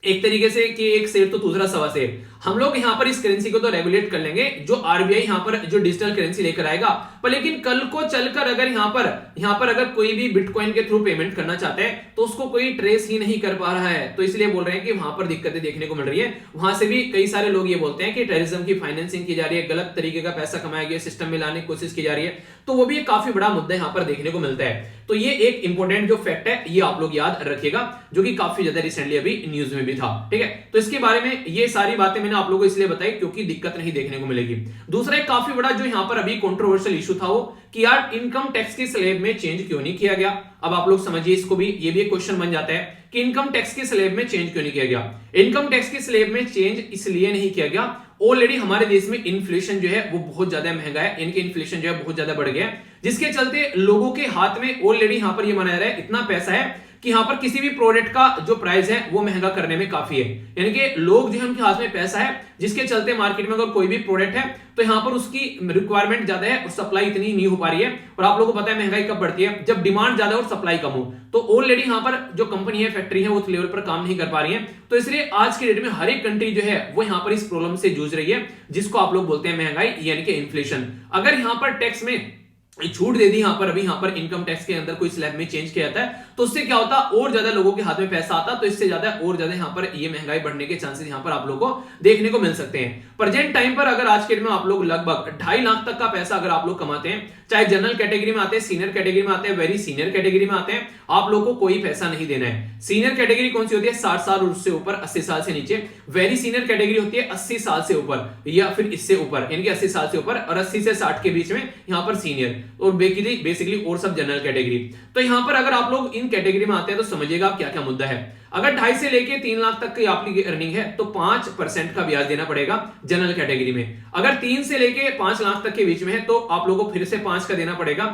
एक तरीके से कि एक शेर तो दूसरा सवा शेर। हम लोग यहाँ पर इस करेंसी को तो रेगुलेट कर लेंगे, जो आरबीआई यहाँ पर जो डिजिटल करेंसी लेकर आएगा, पर लेकिन कल को चलकर अगर यहाँ पर अगर कोई भी बिटकॉइन के थ्रू पेमेंट करना चाहता है तो उसको कोई ट्रेस ही नहीं कर पा रहा है। तो इसलिए बोल रहे हैं कि वहां पर दिक्कतें देखने को मिल रही है। वहां से भी कई सारे लोग ये बोलते हैं कि टेररिज्म की फाइनेंसिंग की जा रही है, गलत तरीके का पैसा कमाया गया, सिस्टम में लाने की कोशिश की जा रही है। तो वो भी एक काफी बड़ा मुद्दा यहाँ पर देखने को मिलता है। तो ये एक इंपॉर्टेंट जो फैक्ट है ये आप लोग याद रखिएगा, जो कि काफी ज्यादा रिसेंटली अभी न्यूज में भी था। ठीक है, तो इसके बारे में ये सारी बातें मैंने आप लोगों को इसलिए बताई क्योंकि दिक्कत नहीं देखने को मिलेगी। दूसरा एक काफी बड़ा जो यहाँ पर अभी कंट्रोवर्शियल इशू था वो कि यार इनकम टैक्स के स्लैब में चेंज क्यों नहीं किया गया। अब आप लोग समझिए इसको भी, ये भी एक क्वेश्चन बन जाता है कि इनकम टैक्स के स्लैब में चेंज क्यों नहीं किया गया। इनकम टैक्स के स्लैब में चेंज इसलिए नहीं किया गया, ऑलरेडी हमारे देश में इन्फ्लेशन जो है वो बहुत ज्यादा महंगा है, इनके इन्फ्लेशन जो है बहुत ज्यादा बढ़ गया है, जिसके चलते लोगों के हाथ में ऑलरेडी यहां पर ये मनाया रहा है इतना पैसा है कि यहां पर किसी भी प्रोडक्ट का जो प्राइस है वो महंगा करने में काफी है। यानी कि लोग जो है उनके हाथ में पैसा है, जिसके चलते मार्केट में अगर कोई भी प्रोडक्ट है तो यहां पर उसकी रिक्वायरमेंट ज्यादा है और सप्लाई इतनी नहीं हो पा रही है। और आप लोगों को पता है महंगाई कब बढ़ती है, जब डिमांड ज्यादा और सप्लाई कम हो। तो ऑलरेडी यहां पर जो कंपनी है, फैक्ट्री है, वो उस लेवल पर काम नहीं कर पा रही है। तो इसलिए आज के डेट में हर एक कंट्री जो है वो यहां पर इस प्रॉब्लम से जूझ रही है, जिसको आप लोग बोलते हैं महंगाई यानी कि इन्फ्लेशन। अगर यहां पर टैक्स में छूट दे दी, यहां पर अभी यहां पर इनकम टैक्स के अंदर कोई स्लैब में चेंज किया जाता है तो उससे क्या होता, और ज्यादा लोगों के हाथ में पैसा आता, तो इससे ज्यादा और ज्यादा यहां पर ये महंगाई बढ़ने के चांसेस यहां पर आप लोगों को देखने को मिल सकते हैं। प्रेजेंट टाइम पर अगर आज के डेट में आप लोग लगभग 2.5 लाख तक का पैसा अगर आप लोग कमाते हैं, चाहे जनरल कैटेगरी में आते हैं, सीनियर कैटेगरी में आते हैं, वेरी सीनियर कैटेगरी में आते हैं, आप लोगों को कोई पैसा नहीं देना है। सीनियर कैटेगरी कौन सी होती है, 60 साल और उससे ऊपर, 80 साल से नीचे। वेरी सीनियर कैटेगरी होती है 80 साल से ऊपर या फिर इससे ऊपर, यानी कि 80 साल से ऊपर और 80 से 60 के बीच में यहां पर सीनियर, और बेसिकली और सब जनरल कैटेगरी। तो यहां पर अगर आप लोग इन कैटेगरी में आते हैं तो समझिएगा आप क्या क्या मुद्दा है। अगर 2.5 से लेके 3 लाख तक की आपकी अर्निंग है तो 5% का ब्याज देना पड़ेगा जनरल कैटेगरी में। अगर 3 से लेके 5 लाख तक के बीच में है तो आप लोगों को फिर से 5 का देना पड़ेगा।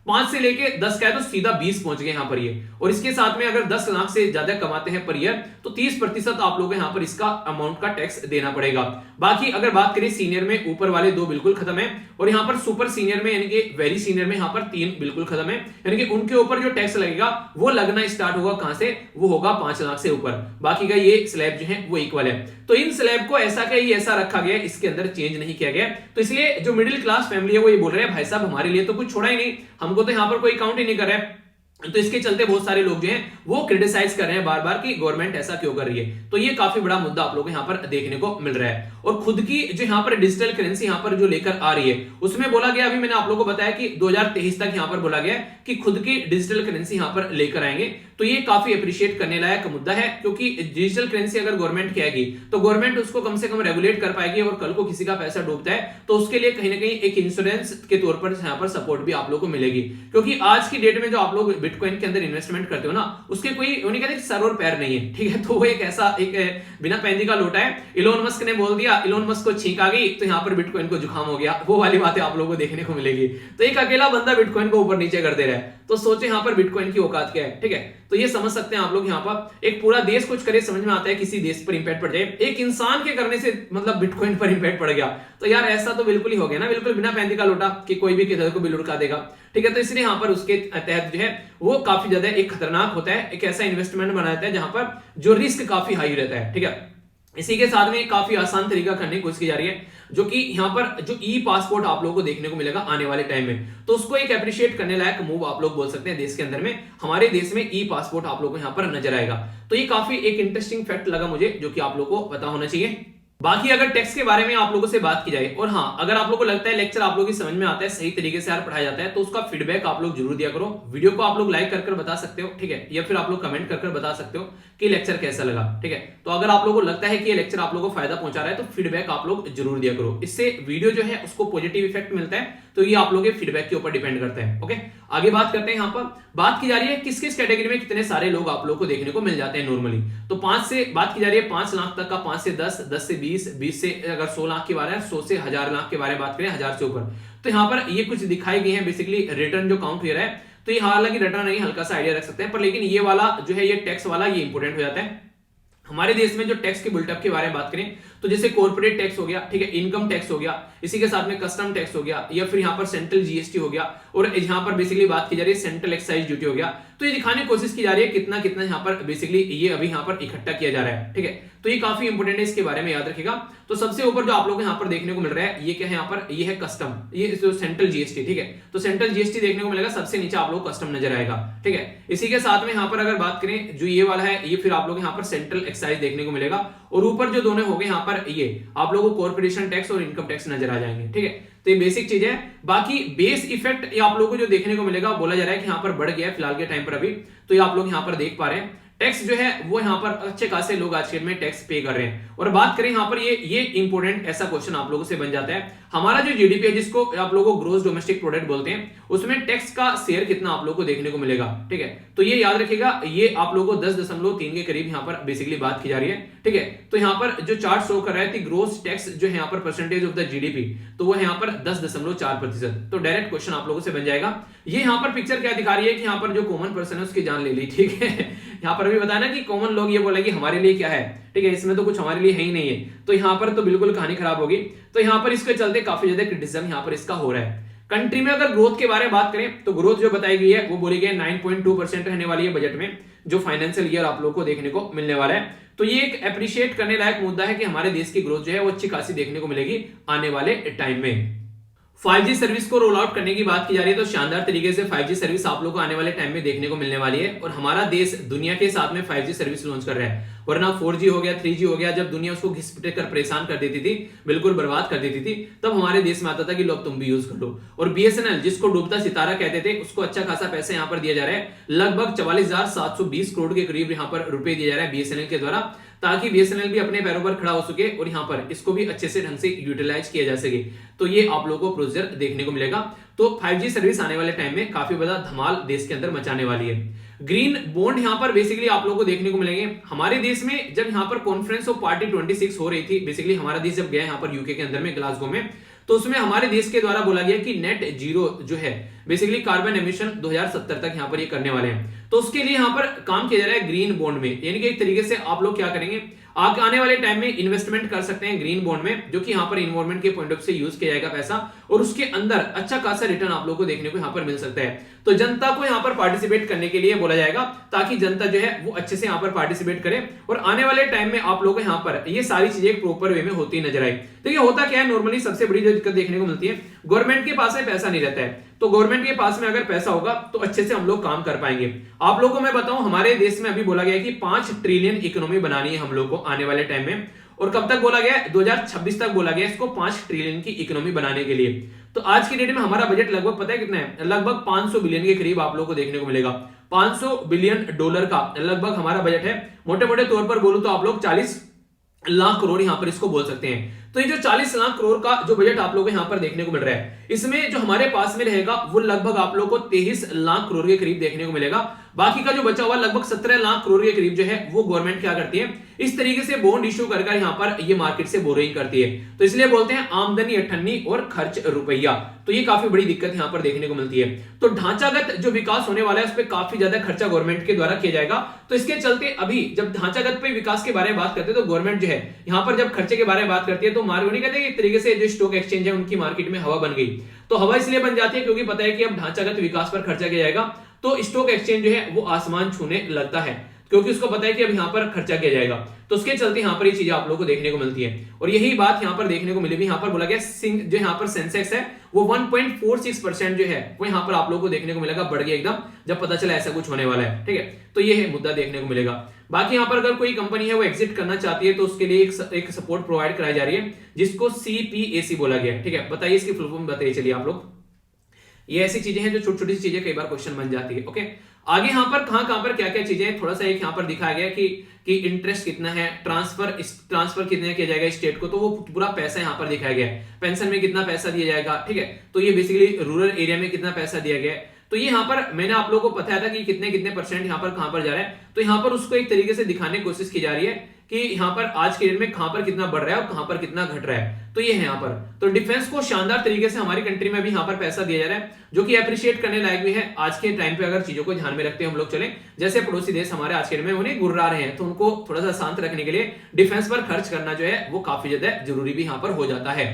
5 से लेके 10 का है तो सीधा 20 पहुंच गए यहां पर ये। और इसके साथ में अगर 10 लाख से ज्यादा कमाते हैं पर ईयर तो 30% आप लोगों को यहां पर इसका अमाउंट का टैक्स देना पड़ेगा। बाकी अगर बात करें सीनियर में, ऊपर वाले 2 बिल्कुल खत्म है, और यहां पर सुपर सीनियर में यानी कि वेरी सीनियर में यहां पर 3 बिल्कुल खत्म है। यानी कि उनके ऊपर जो टैक्स लगेगा वो लगना स्टार्ट होगा कहां से, वो होगा 5 लाख से ऊपर। बाकी का ये स्लैब जो है वो इक्वल है। तो इन स्लैब को ऐसा का ही ऐसा रखा गया, इसके अंदर चेंज नहीं किया गया। तो इसलिए जो मिडिल क्लास फैमिली है वो ये बोल रहे हैं भाई साहब हमारे लिए तो कुछ छोड़ा ही नहीं, हमको तो यहां पर कोई काउंट ही नहीं कर रहा है। तो इसके चलते बहुत सारे लोग जो हैं वो क्रिटिसाइज कर रहे हैं बार बार कि गवर्नमेंट ऐसा क्यों कर रही है। तो ये काफी बड़ा मुद्दा आप लोगों को यहां पर देखने को मिल रहा है। और खुद की जो यहां पर डिजिटल करेंसी यहां पर जो लेकर आ रही है उसमें बोला गया, अभी मैंने आप लोगों को बताया कि 2023 तक यहां पर बोला गया कि खुद की डिजिटल करेंसी यहां पर लेकर आएंगे। तो ये काफी अप्रिशिएट करने लायक मुद्दा है, क्योंकि डिजिटल करेंसी अगर गवर्नमेंट की आएगी तो गवर्नमेंट उसको कम से कम रेगुलेट कर पाएगी, और कल को किसी का पैसा डूबता है तो उसके लिए कहीं ना कहीं एक इंश्योरेंस के तौर पर यहां पर सपोर्ट भी आप लोगों को मिलेगी। क्योंकि आज की डेट में जो आप लोग बिटकॉइन के अंदर इन्वेस्टमेंट करते हो ना, उसके कोई उन्हें कहते हैं सर और पैर नहीं है। ठीक है, तो वो एक ऐसा एक बिना पैंदी का लोटा है। इलोन मस्क ने बोल दिया, इलोन मस्क को छींक आ गई तो यहां पर बिटकॉइन को जुकाम हो गया, वो वाली बातें आप लोगों को देखने को मिलेगी। तो एक अकेला बंदा बिटकॉइन को ऊपर नीचे कर दे रहा है, तो सोचे यहां पर बिटकॉइन की औकात क्या है। ठीक है, तो ये समझ सकते हैं आप लोग, यहां पर एक पूरा देश कुछ करे समझ में आता है, किसी देश पर इंपैक्ट पड़ जाए, एक इंसान के करने से मतलब बिटकॉइन पर इंपैक्ट पड़ गया तो यार ऐसा तो बिल्कुल ही हो गया ना, बिल्कुल बिना पैंदी का लोटा कि कोई भी किधर को भी लुढ़का देगा। ठीक है, तो इसलिए यहां पर उसके तहत जो है वो काफी ज्यादा एक खतरनाक होता है, एक ऐसा इन्वेस्टमेंट बनाता है जहां पर जो रिस्क काफी हाई रहता है। ठीक है, इसी के साथ में काफी आसान तरीका करने की कोशिश की जा रही है, जो कि यहां पर जो ई पासपोर्ट आप लोगों को देखने को मिलेगा आने वाले टाइम में, तो उसको एक अप्रिशिएट करने लायक मूव आप लोग बोल सकते हैं देश के अंदर में। हमारे देश में ई पासपोर्ट आप लोगों को यहां पर नजर आएगा। तो ये काफी एक इंटरेस्टिंग फैक्ट लगा मुझे, जो कि आप लोगों को पता होना चाहिए। बाकी अगर टैक्स के बारे में आप लोगों से बात की जाए, और हाँ अगर आप लोगों को लगता है लेक्चर आप लोगों की समझ में आता है, सही तरीके से यार पढ़ाया जाता है, तो उसका फीडबैक आप लोग जरूर दिया करो। वीडियो को आप लोग लाइक कर बता सकते हो, ठीक है, या फिर आप लोग कमेंट कर बता सकते हो कि लेक्चर कैसा लगा। ठीक है, तो अगर आप लोगों को लगता है कि ये लेक्चर आप लोगों को फायदा पहुंचा रहा है तो फीडबैक आप लोग जरूर दिया करो, इससे वीडियो जो है उसको पॉजिटिव इफेक्ट मिलता है। तो ये आप लोगों के फीडबैक के ऊपर डिपेंड करता है। ओके, आगे बात करते हैं। यहां पर बात की जा रही है किस किस कैटेगरी में कितने सारे लोग आप लोग को देखने को मिल जाते हैं नॉर्मली। तो 5 से बात की जा रही है 5 लाख तक का, 5 से 10, 10 से 20, 20 से अगर 100 लाख के बारे में, 100 से 1000 लाख के बारे में बात करें, 1000 से ऊपर। तो यहां पर ये कुछ दिखाई गई है बेसिकली रिटर्न जो काउंट हो रहा है। तो ये हालांकि रिटर्न नहीं, हल्का सा आइडिया रख सकते हैं, पर लेकिन ये वाला जो है ये टैक्स वाला ये इंपोर्टेंट हो जाता है। हमारे देश में जो टैक्स के बिल्टअप के बारे में बात करें तो जैसे कॉर्पोरेट टैक्स हो गया, ठीक है, इनकम टैक्स हो गया, इसी के साथ में कस्टम टैक्स हो गया, या फिर यहाँ पर सेंट्रल जीएसटी हो गया, और यहाँ पर बेसिकली बात की जा रही है सेंट्रल एक्साइज ड्यूटी हो गया। तो ये दिखाने की कोशिश की जा रही है कितना कितना यहाँ पर बेसिकली ये अभी यहाँ पर इकट्ठा किया जा रहा है, ठीक है। तो ये काफी इंपोर्टेंट है, इसके बारे में याद रखिएगा। तो सबसे ऊपर जो आप लोग यहाँ पर देखने को मिल रहा है, ये क्या है यहाँ पर, ये है कस्टम, ये जो सेंट्रल जीएसटी, ठीक है। तो सेंट्रल जीएसटी देखने को मिलेगा, सबसे नीचे आप लोग कस्टम नजर आएगा, ठीक है। इसी के साथ में यहाँ पर अगर बात करें जो ये वाला है, ये फिर आप लोग यहाँ पर सेंट्रल एक्साइज देखने को मिलेगा, और ऊपर जो दोनों हो गए यहाँ पर ये आप लोगों को कॉर्पोरेशन टैक्स और इनकम टैक्स नजर आ जाएंगे, ठीक है। तो ये बेसिक चीज है। बाकी बेस इफेक्ट ये आप लोगों को जो देखने को मिलेगा, बोला जा रहा है कि यहाँ पर बढ़ गया है फिलहाल के टाइम पर अभी, तो ये आप लोग यहाँ पर देख पा रहे हैं। टैक्स जो है वो यहाँ पर अच्छे खासे लोग आज के डेट में टैक्स पे कर रहे हैं। और बात करें यहाँ पर ये इंपोर्टेंट ऐसा क्वेश्चन आप लोगों से बन जाता है, हमारा जो जीडीपी है जिसको आप लोगों को ग्रोस डोमेस्टिक प्रोडक्ट बोलते हैं, उसमें टैक्स का शेयर कितना आप लोगों को देखने को मिलेगा, ठीक है। तो ये याद रखिएगा, ये आप लोगों को 10.3 के करीब यहाँ पर बेसिकली बात की जा रही है, ठीक है। तो यहाँ पर जो चार्ट शो कर रहा है ग्रोस टैक्स जो है यहाँ पर परसेंटेज ऑफ द जीडीपी, तो वो यहाँ पर 10.4%। तो डायरेक्ट क्वेश्चन आप लोगों से बन जाएगा। ये यहाँ पर पिक्चर क्या दिखा रही है कि यहाँ पर जो कॉमन पर्सन है उसकी जान ले ली, ठीक है। यहाँ पर अभी बताया ना कि कॉमन लोग ये बोलेंगे हमारे लिए क्या है, ठीक है, इसमें तो कुछ हमारे लिए है ही नहीं है, तो यहाँ पर तो बिल्कुल कहानी खराब होगी। तो यहाँ पर इसके चलते काफी ज्यादा क्रिटिसिज्म यहाँ पर इसका हो रहा है। कंट्री में अगर ग्रोथ के बारे में बात करें तो ग्रोथ जो बताई गई है वो बोली गई 9.2% रहने वाली है बजट में, जो फाइनेंशियल ईयर आप लोगों को देखने को मिलने वाला है। तो ये एक अप्रिशिएट करने लायक मुद्दा है कि हमारे देश की ग्रोथ जो है वो अच्छी खासी देखने को मिलेगी आने वाले टाइम में। 5G सर्विस को रोल आउट करने की बात की जा रही है, तो शानदार तरीके से 5G सर्विस आप लोगों को आने वाले टाइम में देखने को मिलने वाली है, और हमारा देश दुनिया के साथ में 5G सर्विस लॉन्च कर रहा है। वरना 4G हो गया, 3G हो गया, जब दुनिया उसको घिस-पिट कर परेशान कर देती थी, बिल्कुल बर्बाद कर देती थी, तब हमारे देश में आता था कि लो तुम भी यूज कर लो। और BSNL जिसको डूबता सितारा कहते थे, उसको अच्छा खासा पैसा यहाँ पर दिया जा रहा है, लगभग 44,720 करोड़ के करीब यहाँ पर रुपए दिया जा रहा है BSNL के द्वारा, ताकि BSNL भी अपने पैरों पर खड़ा हो सके और यहाँ पर इसको भी अच्छे से ढंग से यूटिलाइज किया जा सके। तो ये आप लोगों को प्रोसीजर देखने को मिलेगा। तो 5G सर्विस आने वाले टाइम में काफी बड़ा धमाल देश के अंदर मचाने वाली है। ग्रीन बॉन्ड यहाँ पर बेसिकली आप लोगों को देखने को मिलेंगे। हमारे देश में जब यहाँ पर कॉन्फ्रेंस ऑफ पार्टी 26 हो रही थी, बेसिकली हमारा देश जब गया यहाँ पर यूके के अंदर में ग्लासगो में, तो उसमें हमारे देश के द्वारा बोला गया कि नेट जीरो जो है बेसिकली कार्बन एमिशन 2070 तक यहाँ पर ये करने वाले हैं। तो उसके लिए यहाँ पर काम किया जा रहा है ग्रीन बॉन्ड में, यानी कि एक तरीके से आप लोग क्या करेंगे, आने वाले टाइम में इन्वेस्टमेंट कर सकते हैं ग्रीन बॉन्ड में, जो कि यहाँ पर इन्वायरमेंट के पॉइंट ऑफ से यूज किया जाएगा पैसा, और उसके अंदर अच्छा खासा रिटर्न आप लोगों को देखने को यहाँ पर मिल सकता है। तो जनता को यहाँ पर पार्टिसिपेट करने के लिए बोला जाएगा, ताकि जनता जो है वो अच्छे से यहाँ पर पार्टिसिपेट करे, और आने वाले टाइम में आप लोगों को यहाँ पर ये सारी चीजें प्रॉपर वे में होती नजर आई। तो ये होता क्या है, नॉर्मली सबसे बड़ी जो दिक्कत देखने को मिलती है, गवर्नमेंट के पास में पैसा नहीं रहता है। तो गवर्नमेंट के पास में अगर पैसा होगा तो अच्छे से हम लोग काम कर पाएंगे। आप लोगों को मैं बताऊं, हमारे देश में अभी बोला गया है कि 5 ट्रिलियन इकोनॉमी बनानी है हम लोग को आने वाले टाइम में, और कब तक बोला गया है, 2026 तक बोला गया इसको 5 ट्रिलियन की इकोनॉमी बनाने के लिए। तो आज की डेट में हमारा बजट लगभग पता है कितना है, लगभग 500 बिलियन के करीब आप लोग को देखने को मिलेगा। 500 बिलियन डॉलर का लगभग हमारा बजट है। मोटे मोटे तौर पर बोलूं तो आप लोग 40 लाख करोड़ यहां पर इसको बोल सकते हैं। तो ये जो 40 लाख करोड़ का जो बजट आप लोगों को यहां पर देखने को मिल रहा है, इसमें जो हमारे पास में रहेगा वो लगभग आप लोगों को 23 लाख करोड़ के करीब देखने को मिलेगा। बाकी का जो बचा हुआ लगभग 17 लाख करोड़ के करीब जो है वो गवर्नमेंट क्या करती है, इस तरीके से बॉन्ड इश्यू कर यहाँ पर ये मार्केट से बोरिंग करती है। तो इसलिए बोलते हैं आमदनी 98 और खर्च रुपया। तो ये काफी बड़ी दिक्कत यहाँ पर देखने को मिलती है। तो ढांचागत जो विकास होने वाला है उस पर काफी ज्यादा खर्चा गवर्नमेंट के द्वारा किया जाएगा। तो इसके चलते अभी जब ढांचागत पे विकास के बारे में बात करते हैं, तो गवर्नमेंट जो है यहाँ पर जब खर्चे के बारे में बात करती है, तो मार्केट नहीं कहते, एक तरीके से जो स्टॉक एक्सचेंज है उनकी मार्केट में हवा बन गई। तो हवा इसलिए बन जाती है क्योंकि पता है कि अब ढांचागत विकास पर खर्चा किया जाएगा, तो स्टॉक एक्सचेंज जो है वो आसमान छूने लगता है, क्योंकि उसको पता है कि अब यहाँ पर खर्चा किया जाएगा। तो उसके चलते यहाँ पर ये चीजें आप लोगों को देखने को मिलती है। और यही बात यहाँ पर देखने को मिली भी, यहाँ पर बोला गया जो यहाँ पर सेंसेक्स है वो 1.46% जो है वो यहाँ पर आप लोगों को देखने को मिलेगा, बढ़ गया एकदम, जब पता चला ऐसा कुछ होने वाला है। ठीक है, तो ये है मुद्दा देखने को मिलेगा। बाकी यहाँ पर अगर कोई कंपनी है वो एग्जिट करना चाहती है तो उसके लिए एक सपोर्ट प्रोवाइड कराई जा रही है, जिसको CPAC बोला गया है। ठीक है, बताइए इसकी फुल फॉर्म बताइए चलिए आप लोग। ये ऐसी चीजें हैं जो छोटी छोटी चीजें कई बार क्वेश्चन बन जाती है। ओके, आगे यहाँ पर कहां पर क्या क्या चीजें हैं, थोड़ा सा एक यहाँ पर दिखाया गया कि इंटरेस्ट कितना है, ट्रांसफर कितने किया जाएगा स्टेट को, तो वो पूरा पैसा यहाँ पर दिखाया गया है। पेंशन में कितना पैसा दिया जाएगा, ठीक है, तो ये बेसिकली रूरल एरिया में कितना पैसा दिया गया है। तो ये यहाँ पर मैंने आप लोगों को बताया था कि कितने % यहाँ पर कहां पर जा रहा है। तो यहाँ पर उसको एक तरीके से दिखाने की कोशिश की जा रही है कि यहाँ पर आज के डेट में कहां पर कितना बढ़ रहा है और कहां पर कितना घट रहा है। तो ये है यहाँ पर। तो डिफेंस को शानदार तरीके से हमारी कंट्री में भी यहाँ पर पैसा दिया जा रहा है, जो कि अप्रिशिएट करने लायक भी है। आज के टाइम पे अगर चीजों को ध्यान में रखते हम लोग चले, जैसे पड़ोसी देश हमारे आज के डेट में उन्हें गुर्रा रहे हैं, तो उनको थोड़ा सा शांत रखने के लिए डिफेंस पर खर्च करना जो है वो काफी ज्यादा जरूरी भी यहाँ पर हो जाता है।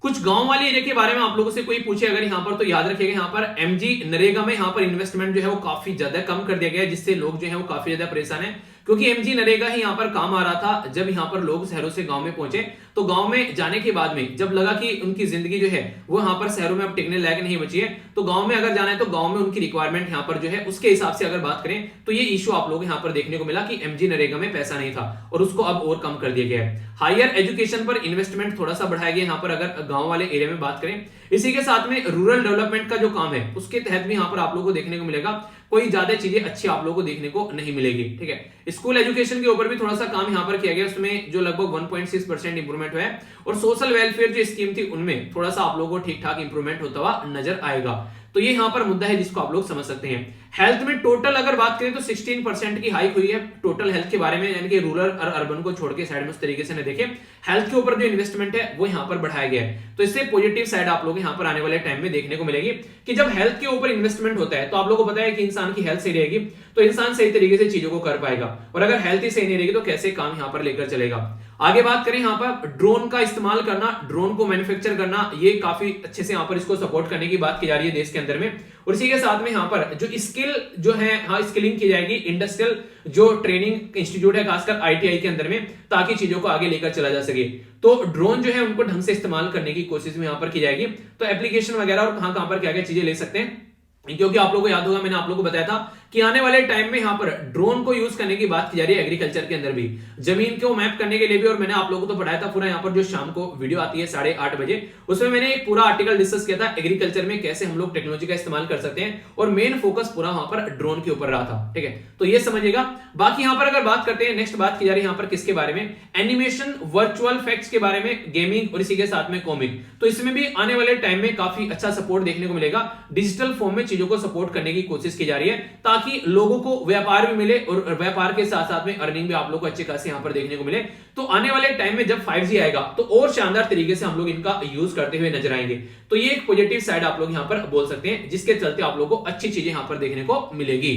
कुछ गांव वाले एरिया के बारे में आप लोगों से कोई पूछे अगर यहाँ पर, तो याद रखिएगा यहाँ पर एमजी नरेगा में यहाँ पर इन्वेस्टमेंट जो है वो काफी ज्यादा कम कर दिया गया है, जिससे लोग जो है वो काफी ज्यादा परेशान है। क्योंकि एमजी नरेगा ही यहाँ पर काम आ रहा था। जब यहाँ पर लोग शहरों से गांव में पहुंचे, तो गांव में जाने के बाद में जब लगा कि उनकी जिंदगी जो है वो यहाँ पर शहरों में अब टिकने लायक नहीं बची है, तो गांव में अगर जाना है तो गांव में उनकी रिक्वायरमेंट यहाँ पर जो है उसके हिसाब से अगर बात करें, तो ये इशू आप लोग यहाँ पर देखने को मिला कि एमजी नरेगा में पैसा नहीं था और उसको अब और कम कर दिया गया है। हायर एजुकेशन पर इन्वेस्टमेंट थोड़ा सा बढ़ाया गया यहाँ पर अगर गांव वाले एरिया में बात करें। इसी के साथ में रूरल डेवलपमेंट का जो काम है उसके तहत भी यहाँ पर आप लोगों को देखने को मिलेगा कोई ज्यादा चीजें अच्छी आप लोगों को देखने को नहीं मिलेगी। ठीक है, स्कूल एजुकेशन के ऊपर भी थोड़ा सा काम यहाँ पर किया गया, उसमें जो लगभग 1.6% इंप्रूवमेंट हुआ है, और सोशल वेलफेयर जो स्कीम थी उनमें थोड़ा सा आप लोगों को ठीक ठाक इंप्रूवमेंट होता हुआ नजर आएगा। तो ये यहाँ पर मुद्दा है जिसको आप लोग समझ सकते हैं। हेल्थ में टोटल अगर बात करें तो 16% की हाइक हुई है टोटल हेल्थ के बारे में, यानी कि रूरल और अर्बन को छोड़ के साइड में उस तरीके से न देखें, हेल्थ के ऊपर जो इन्वेस्टमेंट है वो यहाँ पर बढ़ाया गया है। तो इससे पॉजिटिव साइड आप लोग यहाँ पर आने वाले टाइम में देखने को मिलेगी कि जब हेल्थ के ऊपर इन्वेस्टमेंट होता है तो आप लोगों को पता है कि इंसान की हेल्थ सही रहेगी तो इंसान सही तरीके से चीजों को कर पाएगा, और अगर हेल्थ ही सही नहीं रहेगी तो कैसे काम यहाँ पर लेकर चलेगा। आगे बात करें यहाँ पर ड्रोन का इस्तेमाल करना, ड्रोन को मैन्युफैक्चर करना, ये काफी अच्छे से यहाँ पर इसको सपोर्ट करने की बात की जा रही है देश के अंदर में। और इसी के साथ में यहाँ पर जो स्किल जो है, हाँ स्किलिंग की जाएगी, इंडस्ट्रियल जो ट्रेनिंग इंस्टीट्यूट है खासकर आईटीआई के अंदर में, ताकि चीजों को आगे लेकर चला जा सके। तो ड्रोन जो है उनको ढंग से इस्तेमाल करने की कोशिश में यहाँ पर की जाएगी। तो एप्लीकेशन वगैरह और कहां पर क्या क्या चीजें ले सकते हैं, क्योंकि आप लोगों को याद होगा मैंने आप लोगों को बताया था कि आने वाले टाइम में यहाँ पर ड्रोन को यूज करने की बात की जा रही है एग्रीकल्चर के अंदर भी, जमीन को मैप करने के लिए भी। और मैंने आप लोगों को तो पढ़ाया था पूरा, यहाँ पर जो शाम को वीडियो आती है 8:30 बजे, उसमें मैंने एक पूरा आर्टिकल डिस्कस किया था एग्रीकल्चर में कैसे हम लोग टेक्नोलॉजी का इस्तेमाल कर सकते हैं, और मेन फोकस पूरा वहां पर ड्रोन के ऊपर रहा था। ठीक है, तो ये समझिएगा। बाकी यहाँ पर अगर बात करते हैं, नेक्स्ट बात की जा रही है यहाँ पर किसके बारे में, एनिमेशन, वर्चुअल फैक्ट्स के बारे में, गेमिंग और इसी के साथ में कॉमिक। तो इसमें भी आने वाले टाइम में काफी अच्छा सपोर्ट देखने को मिलेगा, डिजिटल फॉर्म में चीजों को सपोर्ट करने की कोशिश की जा रही है, ताकि लोगों को व्यापार भी मिले और व्यापार के साथ साथ में अर्निंग भी आप लोग को अच्छे खासे यहां पर देखने को मिले। तो आने वाले टाइम में जब 5G आएगा तो और शानदार तरीके से हम लोग इनका यूज करते हुए नजर आएंगे। तो ये एक पॉजिटिव साइड आप लोग यहां पर बोल सकते हैं, जिसके चलते आप लोग को अच्छी चीजें यहां पर देखने को मिलेगी।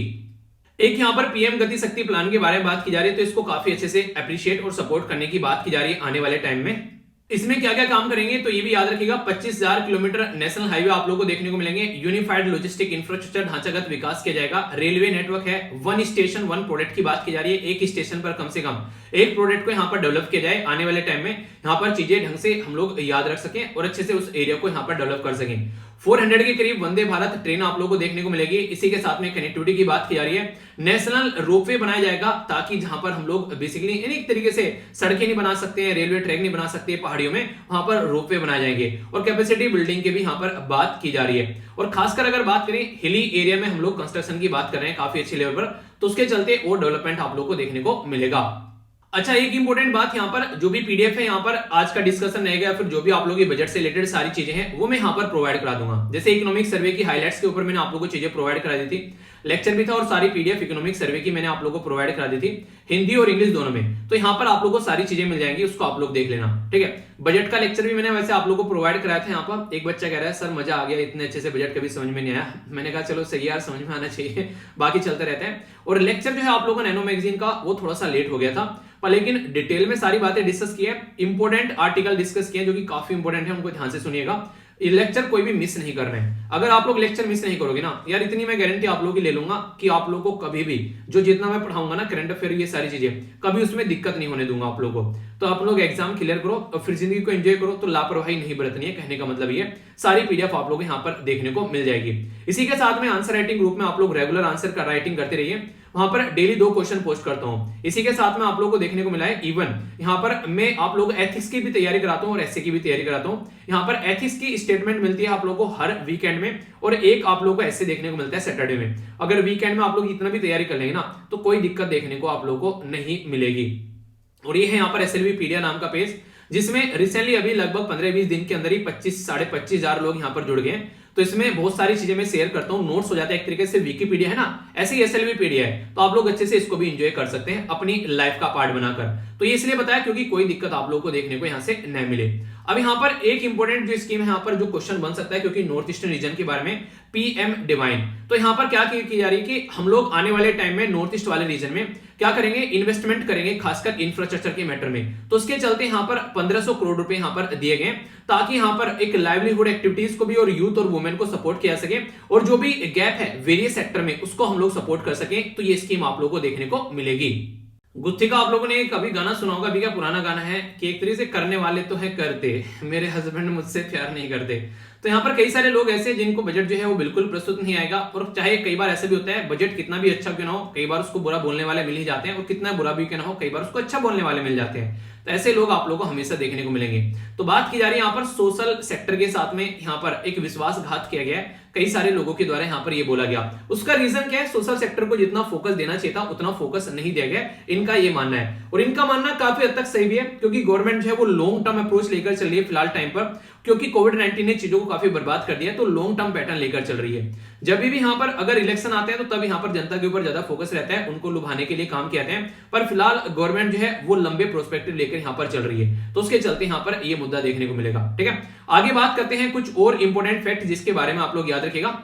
एक यहाँ पर पीएम गति शक्ति प्लान के बारे में बात की जा रही है, तो इसको काफी अच्छे से अप्रिशिएट और सपोर्ट करने की बात की जा रही है आने वाले टाइम में। इसमें क्या क्या काम करेंगे तो ये भी याद रखिएगा, 25,000 किलोमीटर नेशनल हाईवे आप लोगों को देखने को मिलेंगे, यूनिफाइड लॉजिस्टिक इंफ्रास्ट्रक्चर ढांचागत विकास किया जाएगा, रेलवे नेटवर्क है, 1 स्टेशन 1 प्रोडक्ट की बात की जा रही है, एक स्टेशन पर कम से कम एक प्रोडक्ट को यहाँ पर डेवलप किया जाए आने वाले टाइम में, यहाँ पर चीजें ढंग से हम लोग याद रख सकें और अच्छे से उस एरिया को यहाँ पर डेवलप कर सकें। 400 के करीब वंदे भारत ट्रेन आप लोगों को देखने को मिलेगी। इसी के साथ में कनेक्टिविटी की बात की जा रही है, नेशनल रोपवे बनाया जाएगा, ताकि जहां पर हम लोग बेसिकली एक तरीके से सड़कें नहीं बना सकते हैं, रेलवे ट्रैक नहीं बना सकते पहाड़ियों में, वहां पर रोपवे बनाए जाएंगे। और कैपेसिटी बिल्डिंग की भी यहां पर बात की जा रही है। और खासकर अगर बात करें हिली एरिया में हम लोग कंस्ट्रक्शन की बात कर रहे हैं काफी अच्छे लेवल पर, तो उसके चलते और डेवलपमेंट आप लोग को देखने को मिलेगा। अच्छा, एक इंपॉर्टेंट बात यहाँ पर, जो भी पीडीएफ है यहाँ पर आज का डिस्कशन रहेगा, फिर जो भी आप लोगों की बजट से रिलेटेड सारी चीजें हैं वो मैं यहाँ पर प्रोवाइड करा दूंगा। जैसे इकोनॉमिक सर्वे की हाइलाइट्स के ऊपर मैंने आप लोगों को चीजें प्रोवाइड करा दी थी, लेक्चर भी था और सारी पीडीएफ इकोनॉमिक सर्वे की मैंने आप लोगों को प्रोवाइड करा दी थी, हिंदी और इंग्लिश दोनों में। तो यहाँ पर आप लोगों को सारी चीजें मिल जाएंगी, उसको आप लोग देख लेना। ठीक है, बजट का लेक्चर भी मैंने वैसे आप लोगों को प्रोवाइड कराया था। यहाँ पर एक बच्चा कह रहा है सर मजा आ गया, इतने अच्छे से बजट कभी समझ में नहीं आया। मैंने कहा चलो सही यार, समझ में आना चाहिए, बाकी चलते रहते हैं। और लेक्चर जो है आप लोगों को नैनो मैगजीन का वो थोड़ा सा लेट हो गया था, पर लेकिन डिटेल में सारी बातें डिस्कस की है, इंपॉर्टेंट आर्टिकल डिस्कस किए जो कि काफी इंपॉर्टेंट है, उनको ध्यान से सुनिएगा। ये लेक्चर कोई भी मिस नहीं कर रहे हैं। अगर आप लोग लेक्चर मिस नहीं करोगे ना यार, इतनी मैं गारंटी आप लोगों की ले लूंगा कि आप लोगों को कभी भी जो जितना मैं पढ़ाऊंगा ना करंट अफेयर ये सारी चीजें, कभी उसमें दिक्कत नहीं होने दूंगा आप लोगों को। तो आप लोग एग्जाम क्लियर करो और फिर जिंदगी को एंजॉय करो, तो लापरवाही नहीं बरतनी है, कहने का मतलब ये। सारी पीडीएफ आप लोग यहाँ पर देखने को मिल जाएगी। इसी के साथ में आंसर राइटिंग ग्रुप में आप लोग रेगुलर आंसर का राइटिंग करते रहिए, वहां पर डेली 2 क्वेश्चन पोस्ट करता हूं। इसी के साथ में आप लोगों को देखने को मिला है इवन यहाँ पर मैं आप लोगों को एथिक्स की भी तैयारी कराता हूं और एसए की भी तैयारी कराता हूं। यहाँ पर एथिक्स की स्टेटमेंट मिलती है आप लोगों को हर वीकेंड में, और एक आप लोगों को एसए देखने को मिलता है सैटरडे में। अगर वीकेंड में आप लोग इतना भी तैयारी कर लेंगे ना तो कोई दिक्कत देखने को आप लोगों को नहीं मिलेगी। और ये है यहाँ पर एसएलवी पीडिया नाम का पेज, जिसमें रिसेंटली अभी लगभग 15-20 दिन के अंदर ही 25,000 से 25,500 लोग यहाँ पर जुड़ गए। तो इसमें बहुत सारी चीजें मैं शेयर करता हूँ, नोट्स हो जाता है एक तरीके से, विकिपीडिया है ना, ऐसे ही एसएलवी पीडिया है, तो आप लोग अच्छे से इसको भी एंजॉय कर सकते हैं अपनी लाइफ का पार्ट बनाकर। तो ये इसलिए बताया क्योंकि कोई दिक्कत आप लोगों को देखने को यहाँ से न मिले। अब यहाँ पर एक इंपॉर्टेंट जो स्कीम है यहाँ पर जो क्वेश्चन बन सकता है, क्योंकि नॉर्थ ईस्टर्न रीजन के बारे में पीएम डिवाइन, तो यहाँ पर क्या की जा रही है कि हम लोग आने वाले टाइम में नॉर्थ ईस्ट वाले रीजन में क्या करेंगे, इन्वेस्टमेंट करेंगे खासकर इंफ्रास्ट्रक्चर के मैटर में। तो उसके चलते यहाँ पर 1500 करोड़ रुपए यहाँ पर दिए गए, ताकि यहाँ पर एक लाइवलीहुड एक्टिविटीज को भी और यूथ और वुमेन को सपोर्ट किया सके, और जो भी गैप है वेरियस सेक्टर में उसको हम लोग सपोर्ट कर सके। तो ये स्कीम आप लोगों को देखने को मिलेगी। गुत्थी का आप लोगों ने कभी गाना सुना होगा, अभी क्या पुराना गाना है कि एक तरीके से करने वाले तो है करते, मेरे हस्बैंड मुझसे प्यार नहीं करते। तो यहाँ पर कई सारे लोग ऐसे जिनको बजट जो है वो बिल्कुल प्रस्तुत नहीं आएगा, और चाहे कई बार ऐसा भी होता है बजट कितना भी अच्छा क्यों ना हो, कई बार उसको बुरा बोलने वाले मिल ही जाते हैं, और कितना बुरा भी क्यों ना हो कई बार उसको अच्छा बोलने वाले मिल जाते हैं। तो ऐसे लोग आप लोगों को हमेशा देखने को मिलेंगे। तो बात की जा रही है यहाँ पर सोशल सेक्टर के साथ में यहाँ पर एक विश्वासघात किया गया है कई सारे लोगों के द्वारा, यहाँ पर ये बोला गया। उसका रीजन क्या है, सोशल सेक्टर को जितना फोकस देना चाहिए था उतना फोकस नहीं दिया गया, इनका ये मानना है। और इनका मानना काफी हद तक सही भी है, क्योंकि गवर्नमेंट जो है वो लॉन्ग टर्म अप्रोच लेकर चल रही है फिलहाल टाइम पर, क्योंकि कोविड-19 ने चीजों को काफी बर्बाद कर दिया, तो लॉन्ग टर्म पैटर्न लेकर चल रही है। जब भी यहाँ पर अगर इलेक्शन आते हैं तो तब यहाँ पर जनता के ऊपर ज्यादा फोकस रहता है, उनको लुभाने के लिए काम किए जाते हैं, पर फिलहाल गवर्नमेंट जो है वो लंबे प्रोस्पेक्टिव लेकर यहाँ पर चल रही है, तो उसके चलते यहाँ पर ये मुद्दा देखने को मिलेगा। ठीक है, आगे बात करते हैं कुछ और इंपॉर्टेंट फैक्ट जिसके बारे में आप लोग याद रखेगा,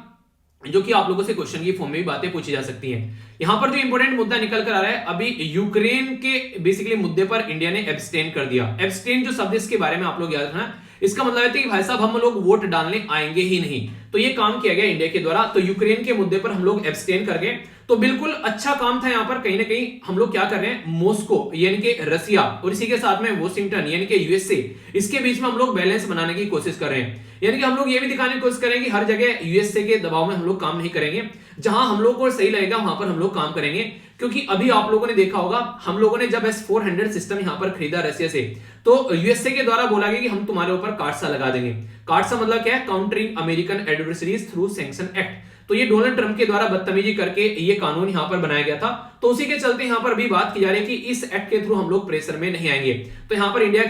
जो कि आप लोगों से क्वेश्चन की फॉर्म में भी बातें पूछी जा सकती हैं। यहां पर जो इंपॉर्टेंट मुद्दा निकल कर आ रहा है, अभी यूक्रेन के बेसिकली मुद्दे पर इंडिया ने एब्सटेन कर दिया। एब्सटेन जो शब्द इसके बारे में आप लोग याद रखना, इसका मतलब है कि भाई साहब हम लोग वोट डालने आएंगे ही नहीं, तो ये काम किया गया इंडिया के द्वारा। तो यूक्रेन के मुद्दे पर हम लोग एब्सटेन कर गए, तो बिल्कुल अच्छा काम था। यहाँ पर कहीं ना कहीं हम लोग क्या कर रहे हैं, मॉस्को यानी कि रसिया और इसी के साथ में वॉशिंगटन यानी कि यूएसए, इसके बीच में हम लोग बैलेंस बनाने की कोशिश कर रहे हैं। यानी कि हम लोग ये भी दिखाने की कोशिश करेंगे कि हर जगह यूएसए के दबाव में हम लोग काम नहीं करेंगे, जहां हम लोग को सही लगेगा वहां पर हम लोग काम करेंगे। क्योंकि अभी आप लोगों ने देखा होगा, हम लोगों ने जब S-400 सिस्टम यहां पर खरीदा रशिया से, तो यूएसए के द्वारा बोला गया कि हम तुम्हारे ऊपर कार्डसा लगा देंगे। कार्डसा मतलब क्या है, countering American adversaries through sanction act. तो ये डोनाल्ड ट्रंप के द्वारा बदतमीजी करके ये कानून यहां पर बनाया गया था, तो उसी के चलते यहां पर भी बात की जा रही है कि इस एक्ट के थ्रू हम लोग प्रेशर में नहीं आएंगे। तो यहां पर इंडिया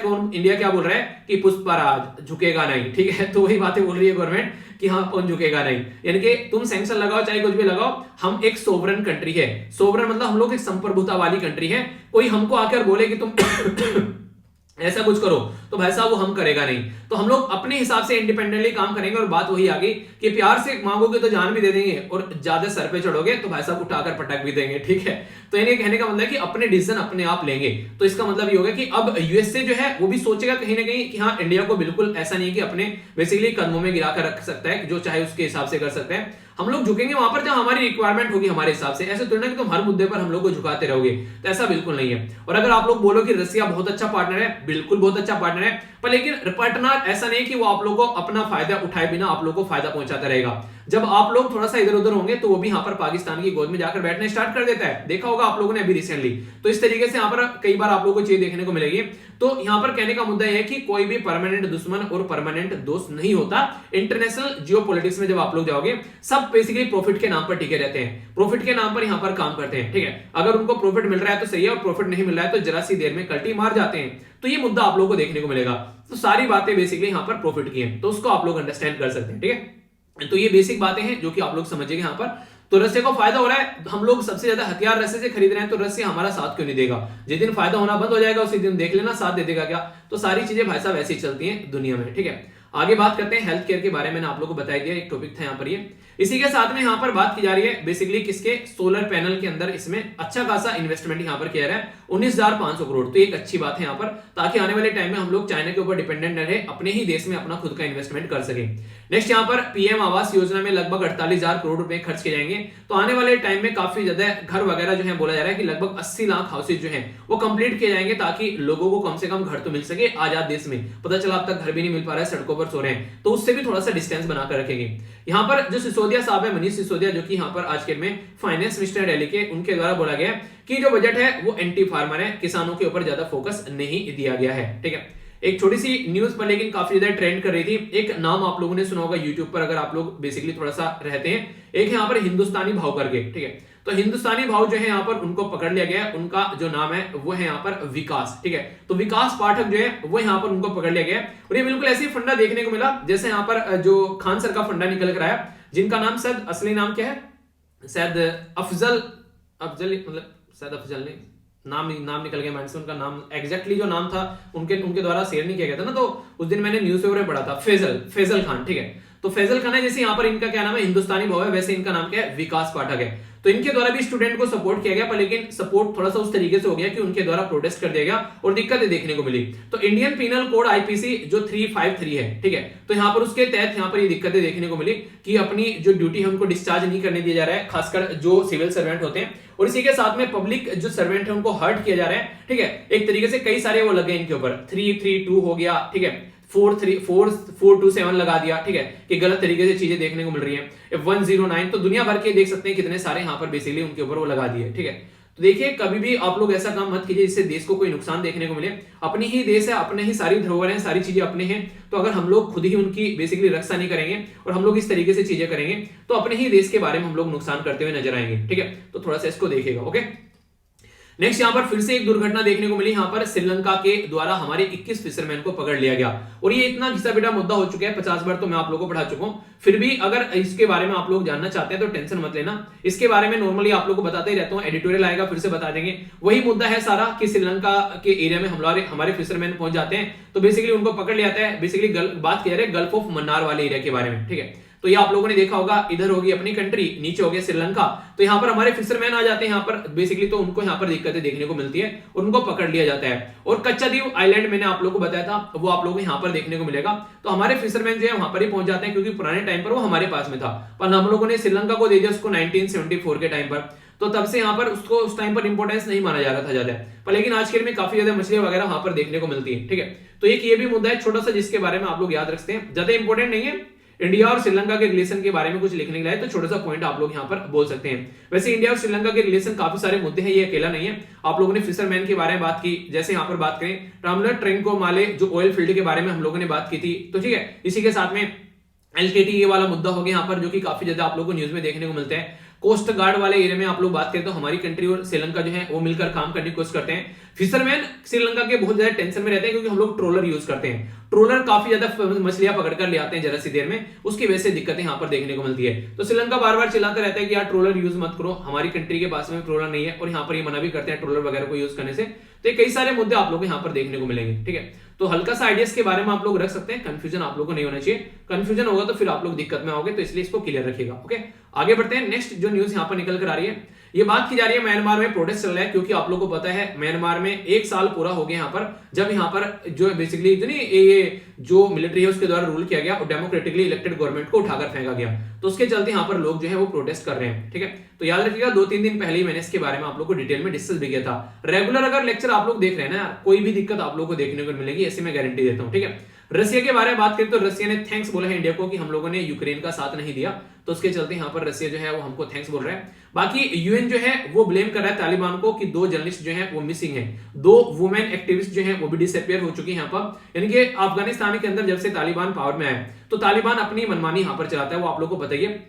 क्या बोल रहा है कि पुष्पराज झुकेगा नहीं। ठीक है, तो वही बातें बोल रही है गवर्नमेंट कि हाँ कौन झुकेगा नहीं, यानी कि तुम सैंक्शन लगाओ चाहे कुछ भी लगाओ, हम एक सोवरन कंट्री है। सोवरन मतलब हम लोग एक संप्रभुता वाली कंट्री है, कोई हमको आकर बोले कि तुम ऐसा कुछ करो तो भाई साहब वो हम करेगा नहीं। तो हम लोग अपने हिसाब से इंडिपेंडेंटली काम करेंगे। और बात वही आ गई कि प्यार से मांगोगे तो जान भी दे देंगे, और ज्यादा सर पे चढ़ोगे तो भाई साहब उठाकर पटक भी देंगे। ठीक है, तो इन्हें कहने का मतलब है कि अपने डिसीजन अपने आप लेंगे। तो इसका मतलब ये होगा कि अब यूएसए जो है वो भी सोचेगा कहीं ना कहीं कि हाँ इंडिया को बिल्कुल ऐसा नहीं है कि अपने बेसिकली कदमों में गिरा कर रख सकता है, जो चाहे उसके हिसाब से कर सकते हैं। हम लोग झुकेंगे वहां पर जहां हमारी रिक्वायरमेंट होगी हमारे हिसाब से। ऐसे तो ना कि तुम हर मुद्दे पर हम लोग को झुकाते रहोगे, तो ऐसा बिल्कुल नहीं है। और अगर आप लोग बोलो कि रसिया बहुत अच्छा पार्टनर है, बिल्कुल बहुत अच्छा पार्टनर है, पर लेकिन पार्टनर ऐसा नहीं कि वो आप लोगों को अपना फायदा उठाए बिना आप लोगों को फायदा पहुंचाता रहेगा। जब आप लोग थोड़ा सा इधर उधर होंगे तो वो भी यहाँ पर पाकिस्तान की गोद में जाकर बैठने स्टार्ट कर देता है। देखा होगा आप लोगों ने अभी रिसेंटली। तो इस तरीके से यहाँ पर कई बार आप लोगों को चीज देखने को मिलेगी। तो यहाँ पर कहने का मुद्दा यह है कि कोई भी परमानेंट दुश्मन और परमानेंट दोस्त नहीं होता। इंटरनेशनल जियोपॉलिटिक्स में जब आप लोग जाओगे, सब बेसिकली प्रॉफिट के नाम पर टिके रहते हैं, प्रॉफिट के नाम पर यहाँ पर काम करते हैं। ठीक है, अगर उनको प्रॉफिट मिल रहा है तो सही है, और प्रॉफिट नहीं मिल रहा है तो जरा सी देर में कल्टी मार जाते हैं। तो ये मुद्दा आप लोगों को देखने को मिलेगा। तो सारी बातें बेसिकली यहाँ पर प्रॉफिट की है, तो उसको आप लोग अंडरस्टैंड कर सकते हैं। ठीक है, तो ये बेसिक बातें हैं जो कि आप लोग समझिएगा। यहाँ पर तो रसिया को फायदा हो रहा है, हम लोग सबसे ज्यादा हथियार रसिया से खरीद रहे हैं, तो रसिया हमारा साथ क्यों नहीं देगा। जिस दिन फायदा होना बंद हो जाएगा उसी दिन देख लेना साथ दे देगा क्या। तो सारी चीजें भाई साहब ऐसी चलती हैं दुनिया में। ठीक है, आगे बात करते हैं हेल्थ केयर के बारे में। मैंने आप लोगों को बताया दिया, एक टॉपिक था यहाँ पर ये। इसी के साथ में यहाँ पर बात की जा रही है बेसिकली किसके, सोलर पैनल के अंदर इसमें अच्छा खासा इन्वेस्टमेंट यहाँ पर किया रहा है 19,500 करोड़। तो एक अच्छी बात है यहाँ पर, ताकि आने वाले टाइम में हम लोग चाइना के ऊपर डिपेंडेंट न रहे, अपने ही देश में अपना खुद का इन्वेस्टमेंट कर सके। नेक्स्ट यहाँ पर पीएम आवास योजना में लगभग 48,000 करोड़ रुपए खर्च किए जाएंगे। तो आने वाले टाइम में काफी ज्यादा घर वगैरह जो है बोला जा रहा है कि लगभग 80 लाख हाउसेज जो है वो कंप्लीट किए जाएंगे, ताकि लोगों को कम से कम घर तो मिल सके। आजाद देश में पता चला अब तक घर भी नहीं मिल पा रहा है, सड़कों पर सो रहे हैं, तो उससे भी थोड़ा सा डिस्टेंस बनाकर रखेंगे। यहाँ पर जो सिसोदिया साहब है, मनीष सिसोदिया, जो कि यहाँ पर आज के में फाइनेंस मिनिस्टर दिल्ली के, उनके द्वारा बोला गया कि जो बजट है वो एंटी फार्मर है, किसानों के ऊपर ज्यादा फोकस नहीं दिया गया है। ठीक है, एक छोटी सी न्यूज पर लेकिन काफी ज्यादा ट्रेंड कर रही थी। एक नाम आप लोगों ने सुना होगा यूट्यूब पर, अगर आप लोग बेसिकली थोड़ा सा रहते हैं, एक यहाँ पर हिंदुस्तानी भाव करके। ठीक है, तो हिंदुस्तानी भाव जो है यहाँ पर उनको पकड़ लिया गया है, उनका जो नाम है वो है यहाँ पर विकास, ठीक है। तो विकास पाठक जो है वो यहाँ पर उनको पकड़ लिया गया है और ये बिल्कुल ऐसे ही फंडा देखने को मिला जैसे यहाँ पर जो खान सर का फंडा निकल कर आया, जिनका नाम शायद असली नाम क्या है, शायद अफजल मतलब शायद अफजल नहीं, नाम निकल गया माइंड से, उनका नाम एग्जैक्टली जो नाम था उनके द्वारा शेयर नहीं किया गया था ना, तो उस दिन मैंने न्यूज़पेपर में पढ़ा था, फैजल खान, ठीक है। तो फैजल खान है, जैसे यहाँ पर इनका क्या नाम है, हिंदुस्तानी भाव है, वैसे इनका नाम क्या है, विकास पाठक है। तो इनके द्वारा भी स्टूडेंट को सपोर्ट किया गया, पर लेकिन सपोर्ट थोड़ा सा उस तरीके से हो गया कि उनके द्वारा प्रोटेस्ट कर दिया गया और दिक्कतें देखने को मिली। तो इंडियन पीनल कोड आईपीसी जो 353 है, ठीक है, तो यहाँ पर उसके तहत यहाँ पर ये दिक्कतें देखने को मिली कि अपनी जो ड्यूटी है उनको डिस्चार्ज नहीं करने दिया जा रहा है, खासकर जो सिविल सर्वेंट होते हैं, और इसी के साथ में पब्लिक जो सर्वेंट है उनको हर्ट किया जा रहा है, ठीक है। एक तरीके से कई सारे वो लगे इनके ऊपर, 332 हो गया, ठीक है, 427 लगा दिया, ठीक है, कि गलत तरीके से चीजें देखने को मिल रही हैं। 109 तो दुनिया भर के देख सकते हैं कितने सारे यहाँ पर बेसिकली उनके ऊपर वो लगा दिए, ठीक है। तो देखिए कभी भी आप लोग ऐसा काम मत कीजिए जिससे देश को कोई नुकसान देखने को मिले। अपनी ही देश है, अपने ही सारी धरोहर है, सारी चीजें अपने हैं, तो अगर हम लोग खुद ही उनकी बेसिकली रक्षा नहीं करेंगे और हम लोग इस तरीके से चीजें करेंगे तो अपने ही देश के बारे में हम लोग नुकसान करते हुए नजर आएंगे, ठीक है। तो थोड़ा सा इसको देखिएगा, ओके। नेक्स्ट यहाँ पर फिर से एक दुर्घटना देखने को मिली, यहाँ पर श्रीलंका के द्वारा हमारे 21 फिशरमैन को पकड़ लिया गया और ये इतना घिसा पिटा मुद्दा हो चुका है, 50 बार तो मैं आप लोगों को पढ़ा चुका हूं, फिर भी अगर इसके बारे में आप लोग जानना चाहते हैं तो टेंशन मत लेना। इसके बारे में नॉर्मली आप लोग को बताते ही रहता हूं, एडिटोरियल आएगा फिर से बता देंगे। वही मुद्दा है सारा कि श्रीलंका के एरिया में हमारे फिशरमैन पहुंच जाते हैं तो बेसिकली उनको पकड़ लिया जाता है। बेसिकली बात किया जाए गल्फ ऑफ मन्नार वाले एरिया के बारे में, ठीक है। तो ये आप लोगों ने देखा होगा, इधर होगी अपनी कंट्री, नीचे हो गया श्रीलंका, तो यहाँ पर हमारे फिशरमैन आ जाते हैं यहाँ पर बेसिकली, तो उनको यहाँ पर दिक्कतें देखने को मिलती है, उनको पकड़ लिया जाता है। और कच्चा द्वीप आइलैंड मैंने आप लोगों को बताया था, वो आप लोगों को यहाँ पर देखने को मिलेगा। तो हमारे फिशरमैन जो है वहां पर ही पहुंच जाते हैं क्योंकि पुराने टाइम पर वो हमारे पास में था, पर हम लोगों ने श्रीलंका को दे दिया उसको 1974 के टाइम पर, तो तब से यहाँ पर उसको उस टाइम पर इंपोर्टेंस नहीं माना जा रहा था ज्यादा, पर लेकिन आज के में काफी ज्यादा मछलियां वगैरह वहां पर देखने को मिलती है, ठीक है। तो एक ये भी मुद्दा है छोटा सा जिसके बारे में आप लोग याद रखते हैं, ज्यादा इंपॉर्टेंट नहीं है। इंडिया और श्रीलंका के रिलेशन के बारे में कुछ लिखने के लिए तो छोटा सा पॉइंट आप लोग यहाँ पर बोल सकते हैं। वैसे इंडिया और श्रीलंका के रिलेशन काफी सारे मुद्दे हैं, ये अकेला नहीं है। आप लोगों ने फिशरमैन के बारे में बात की, जैसे यहाँ पर बात करें रामलर ट्रेंको माले जो ऑयल फील्ड के बारे में हम लोगों ने बात की थी, तो ठीक है। इसी के साथ में एलटीटी वाला मुद्दा हो गया यहाँ पर, जो कि काफी ज्यादा आप लोगों को न्यूज में देखने को मिलते हैं। कोस्ट गार्ड वाले एरिया में आप लोग बात करें तो हमारी कंट्री और श्रीलंका जो है वो मिलकर काम करने की कोशिश करते हैं। फिशरमैन श्रीलंका के बहुत ज्यादा टेंशन में रहते हैं क्योंकि हम लोग ट्रोलर यूज करते हैं, ट्रोलर काफी ज्यादा मछलियां पकड़कर ले आते हैं जरा सी देर में, उसकी वजह से दिक्कतें यहाँ पर देखने को मिलती है। तो श्रीलंका बार बार चिल्लाता रहता है कि यार ट्रोलर यूज मत करो, हमारी कंट्री के पास में ट्रोलर नहीं है, और यहाँ पर ये मना भी करते हैं ट्रोलर वगैरह को यूज करने से। तो ये कई सारे मुद्दे आप लोग को यहाँ पर देखने को मिलेंगे, ठीक है। तो हल्का सा आइडियाज के बारे में आप लोग रख सकते हैं, कंफ्यूजन आप लोग को नहीं होना चाहिए, कंफ्यूजन होगा तो फिर आप लोग दिक्कत में आओगे, तो इसलिए इसको क्लियर रखिएगा, ओके। आगे बढ़ते हैं। नेक्स्ट जो न्यूज यहाँ पर निकल कर आ रही है, ये बात की जा रही है म्यांमार में प्रोटेस्ट चल रहा है, क्योंकि आप लोगों को पता है म्यांमार में 1 साल पूरा हो गया यहाँ पर, जब यहाँ पर जो बेसिकली जो नहीं ये जो मिलिट्री है उसके द्वारा रूल किया गया और डेमोक्रेटिकली इलेक्टेड गवर्नमेंट को उठाकर फेंका गया, तो उसके चलते यहाँ पर लोग जो है वो प्रोटेस्ट कर रहे हैं, ठीक है। तो याद रखिएगा 2-3 दिन पहले ही मैंने इसके बारे में आप लोग को डिटेल में डिस्कस भी किया था। रेगुलर अगर लेक्चर आप लोग देख रहे हैं ना, कोई भी दिक्कत आप लोग को देखने को मिलेगी, ऐसी मैं गारंटी देता हूँ, ठीक है। रशिया के बारे में बात करें तो रशिया ने थैंक्स बोला है इंडिया को कि हम लोगों ने यूक्रेन का साथ नहीं दिया, तो उसके चलते यहाँ पर रशिया जो है वो हमको थैंक्स बोल रहा है। बाकी यूएन जो है वो ब्लेम कर रहा है तालिबान को कि 2 जर्नलिस्ट जो है वो मिसिंग है, 2 वुमेन एक्टिविस्ट जो है वो भी डिसअपियर हो चुकी है यहाँ पर। यानी कि अफगानिस्तान के अंदर जब से तालिबान पावर में आया तो तालिबान अपनी मनमानी यहाँ पर चलाता है, वो आप लोग को बताइए।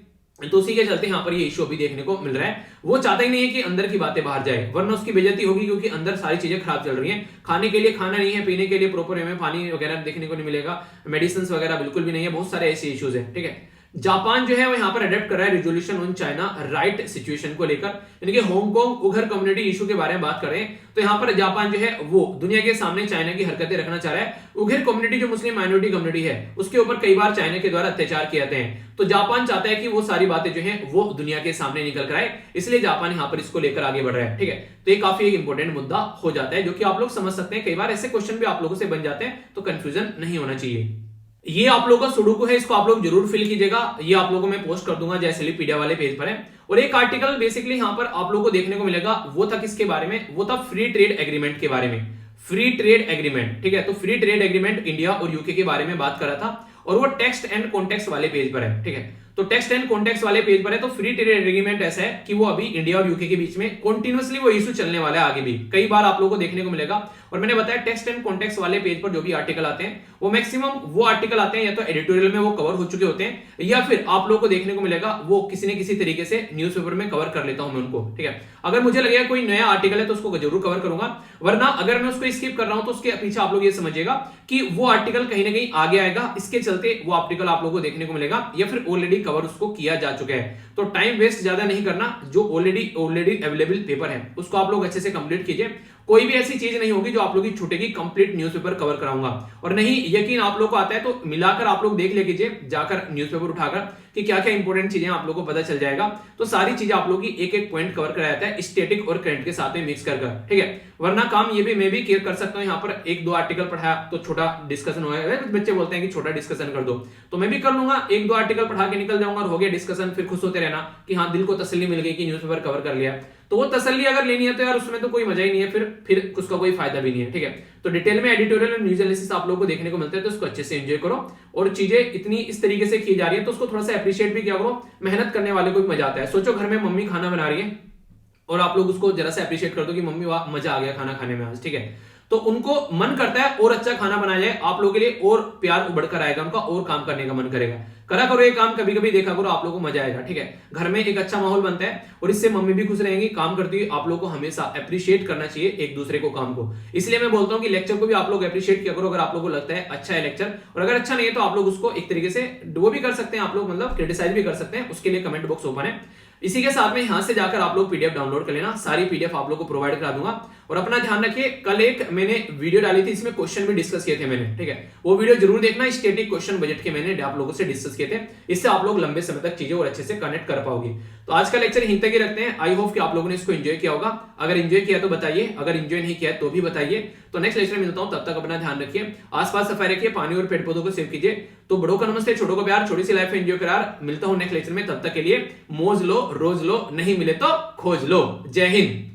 तो उसी के चलते यहाँ पर ये इश्यू भी देखने को मिल रहा है। वो चाहता ही नहीं है कि अंदर की बातें बाहर जाए, वरना उसकी बेइज्जती होगी, क्योंकि अंदर सारी चीजें खराब चल रही हैं। खाने के लिए खाना नहीं है, पीने के लिए प्रॉपर वे में पानी वगैरह देखने को नहीं मिलेगा, मेडिसिन वगैरह बिल्कुल भी नहीं है, बहुत सारे ऐसे इश्यूज है, ठीक है। जापान जो है वो यहाँ पर अडेप्ट कर रहा है resolution on China right situation को लेकर, यानी कि हांगकांग उघर कम्युनिटी इशू के बारे में बात कर रहे हैं। तो यहाँ पर जापान जो है वो दुनिया के सामने चाइना की हरकतें रखना चाह रहा है। उघर कम्युनिटी जो मुस्लिम माइनॉरिटी कम्युनिटी है उसके ऊपर कई बार चाइना के द्वारा अत्याचार किए जाते हैं, तो जापान चाहता है कि वो सारी बातें जो है वो दुनिया के सामने निकल कर आए, इसलिए जापान यहाँ पर इसको लेकर आगे बढ़ रहा है, ठीक है। तो ये काफी एक इंपॉर्टेंट मुद्दा हो जाता है, जो कि आप लोग समझ सकते हैं। कई बार ऐसे क्वेश्चन भी आप लोगों से बन जाते हैं, तो कंफ्यूजन नहीं होना चाहिए। ये आप लोगों का सुडोकू है, इसको आप लोग जरूर फिल कीजिएगा, ये आप लोगों को मैं पोस्ट कर दूंगा जैसे लिपीडिया वाले पेज पर है। और एक आर्टिकल बेसिकली यहाँ पर आप लोगों को देखने को मिलेगा, वो था किसके बारे में, वो था फ्री ट्रेड एग्रीमेंट के बारे में, फ्री ट्रेड एग्रीमेंट, ठीक है। तो फ्री ट्रेड एग्रीमेंट इंडिया और यूके के बारे में बात कर रहा था, और वो टेक्स्ट एंड कॉन्टेक्स्ट वाले पेज पर है, ठीक है। तो टेक्स्ट एंड कॉन्टेक्स्ट वाले पेज पर है, तो फ्री ट्रेड एग्रीमेंट ऐसा है कि वो अभी इंडिया और यूके के बीच में कंटिन्यूअसली वो इशू चलने वाला है, आगे भी कई बार आप लोगों को देखने को मिलेगा। और मैंने बताया टेक्स्ट एंड कॉन्टेक्स्ट वाले पेज पर जो भी आर्टिकल आते हैं वो मैक्सिमम वो आर्टिकल आते हैं या तो एडिटोरियल में वो कवर हो चुके होते हैं, या फिर आप लोगों को देखने को मिलेगा वो किसी न किसी तरीके से न्यूज़पेपर में कवर कर लेता हूं मैं उनको, ठीक है। अगर मुझे लगेगा कोई नया आर्टिकल है तो उसको जरूर कवर करूंगा, वरना अगर मैं उसको स्किप कर रहा हूं तो उसके पीछे आप लोग ये समझिएगा कि वो आर्टिकल कहीं ना कहीं आगे आएगा, इसके चलते वो आर्टिकल आप लोगों को देखने को मिलेगा, या फिर ऑलरेडी कवर उसको किया जा चुका है। तो टाइम वेस्ट ज्यादा नहीं करना, जो ऑलरेडी अवेलेबल पेपर है उसको आप लोग अच्छे से कंप्लीट कीजिए। कोई भी ऐसी चीज नहीं होगी जो आप लोग की छूटेगी, कंप्लीट न्यूज़पेपर कवर कराऊंगा। और नहीं यकीन आप लोग को आता है तो मिलाकर आप लोग देख ले कीजिए जाकर न्यूज़पेपर उठाकर कि क्या क्या इंपॉर्टेंट चीजें आप लोग को पता चल जाएगा। तो सारी चीजें आप लोग की एक एक पॉइंट कवर कराया जाता है स्टैटिक और करंट के साथ में मिक्स कर, ठीक है। वरना काम ये भी मैं भी क्लियर कर सकता हूं, यहाँ पर एक दो आर्टिकल पढ़ाया तो छोटा डिस्कशन हो गया, बच्चे बोलते हैं कि छोटा डिस्कशन कर दो, तो मैं भी कर लूंगा, एक दो आर्टिकल पढ़ा के निकल जाऊंगा और हो गया डिस्कशन, फिर खुश होते रहना कि हाँ दिल को तसल्ली मिल गई कि न्यूज़पेपर कवर कर लिया। तो वो तसल्ली अगर लेनी है तो यार उसमें तो कोई मजा ही नहीं है, फिर उसका कोई फायदा भी नहीं है, ठीक है। तो डिटेल में एडिटोरियल और न्यूज एनालिसिस आप लोगों को देखने को मिलता है, तो उसको अच्छे से एंजॉय करो। और चीजें इतनी इस तरीके से की जा रही है तो उसको थोड़ा सा अप्रिशिएट भी किया करो, मेहनत करने वाले को भी मजा आता है। सोचो घर में मम्मी खाना बना रही है और आप लोग उसको जरा सा अप्रिशिएट कर दो कि मम्मी वाह मजा आ गया खाना खाने में आज, ठीक है। तो उनको मन करता है और अच्छा खाना बनाया जाए, आप लोगों के लिए और प्यार उबड़ कर आएगा, उनका और काम करने का मन करेगा। करा करो ये काम, कभी कभी देखा करो, आप लोगों को मजा आएगा, ठीक है। घर में एक अच्छा माहौल बनता है और इससे मम्मी भी खुश रहेंगी, काम करती हुई। आप लोग को हमेशा अप्रिशिएट करना चाहिए एक दूसरे को, काम को। इसलिए मैं बोलता हूं कि लेक्चर को भी आप लोग अप्रिशिएट किया करो अगर आप लोगों को लगता है अच्छा है लेक्चर, और अगर अच्छा नहीं है तो आप लोग उसको एक तरीके से वो भी कर सकते हैं, आप लोग मतलब क्रिटिसाइज भी कर सकते हैं, उसके लिए कमेंट बॉक्स ओपन है। इसी के साथ में यहां से जाकर आप लोग पीडीएफ डाउनलोड कर लेना, सारी पीडीएफ आप लोग को प्रोवाइड करा दूंगा। और अपना ध्यान रखिए, कल एक मैंने वीडियो डाली थी, इसमें क्वेश्चन भी डिस्कस किए थे मैंने, ठीक है। वो वीडियो जरूर देखना, स्टैटिक क्वेश्चन बजट के मैंने आप लोगों से डिस्कस किए थे, इससे आप लोग लंबे समय तक चीजें और अच्छे से कनेक्ट कर पाओगे। तो आज का लेक्चर यहीं तक ही रखते हैं। आई होप कि आप लोगों ने इसको एंजॉय किया होगा। अगर एंजॉय किया तो बताइए, अगर एंजॉय नहीं किया तो भी बताइए। तो नेक्स्ट लेक्चर में मिलता हूं, तब तक अपना ध्यान रखिए, आसपास सफाई रखिए, पानी और पेड़ पौधों को सेव कीजिए। तो बड़ों का नमस्ते, छोटों को प्यार, छोटी सी लाइफ में एंजॉय करार। मिलता हूं नेक्स्ट लेक्चर में, तब तक के लिए मौज लो, रोज लो, नहीं मिले तो खोज लो। जय हिंद।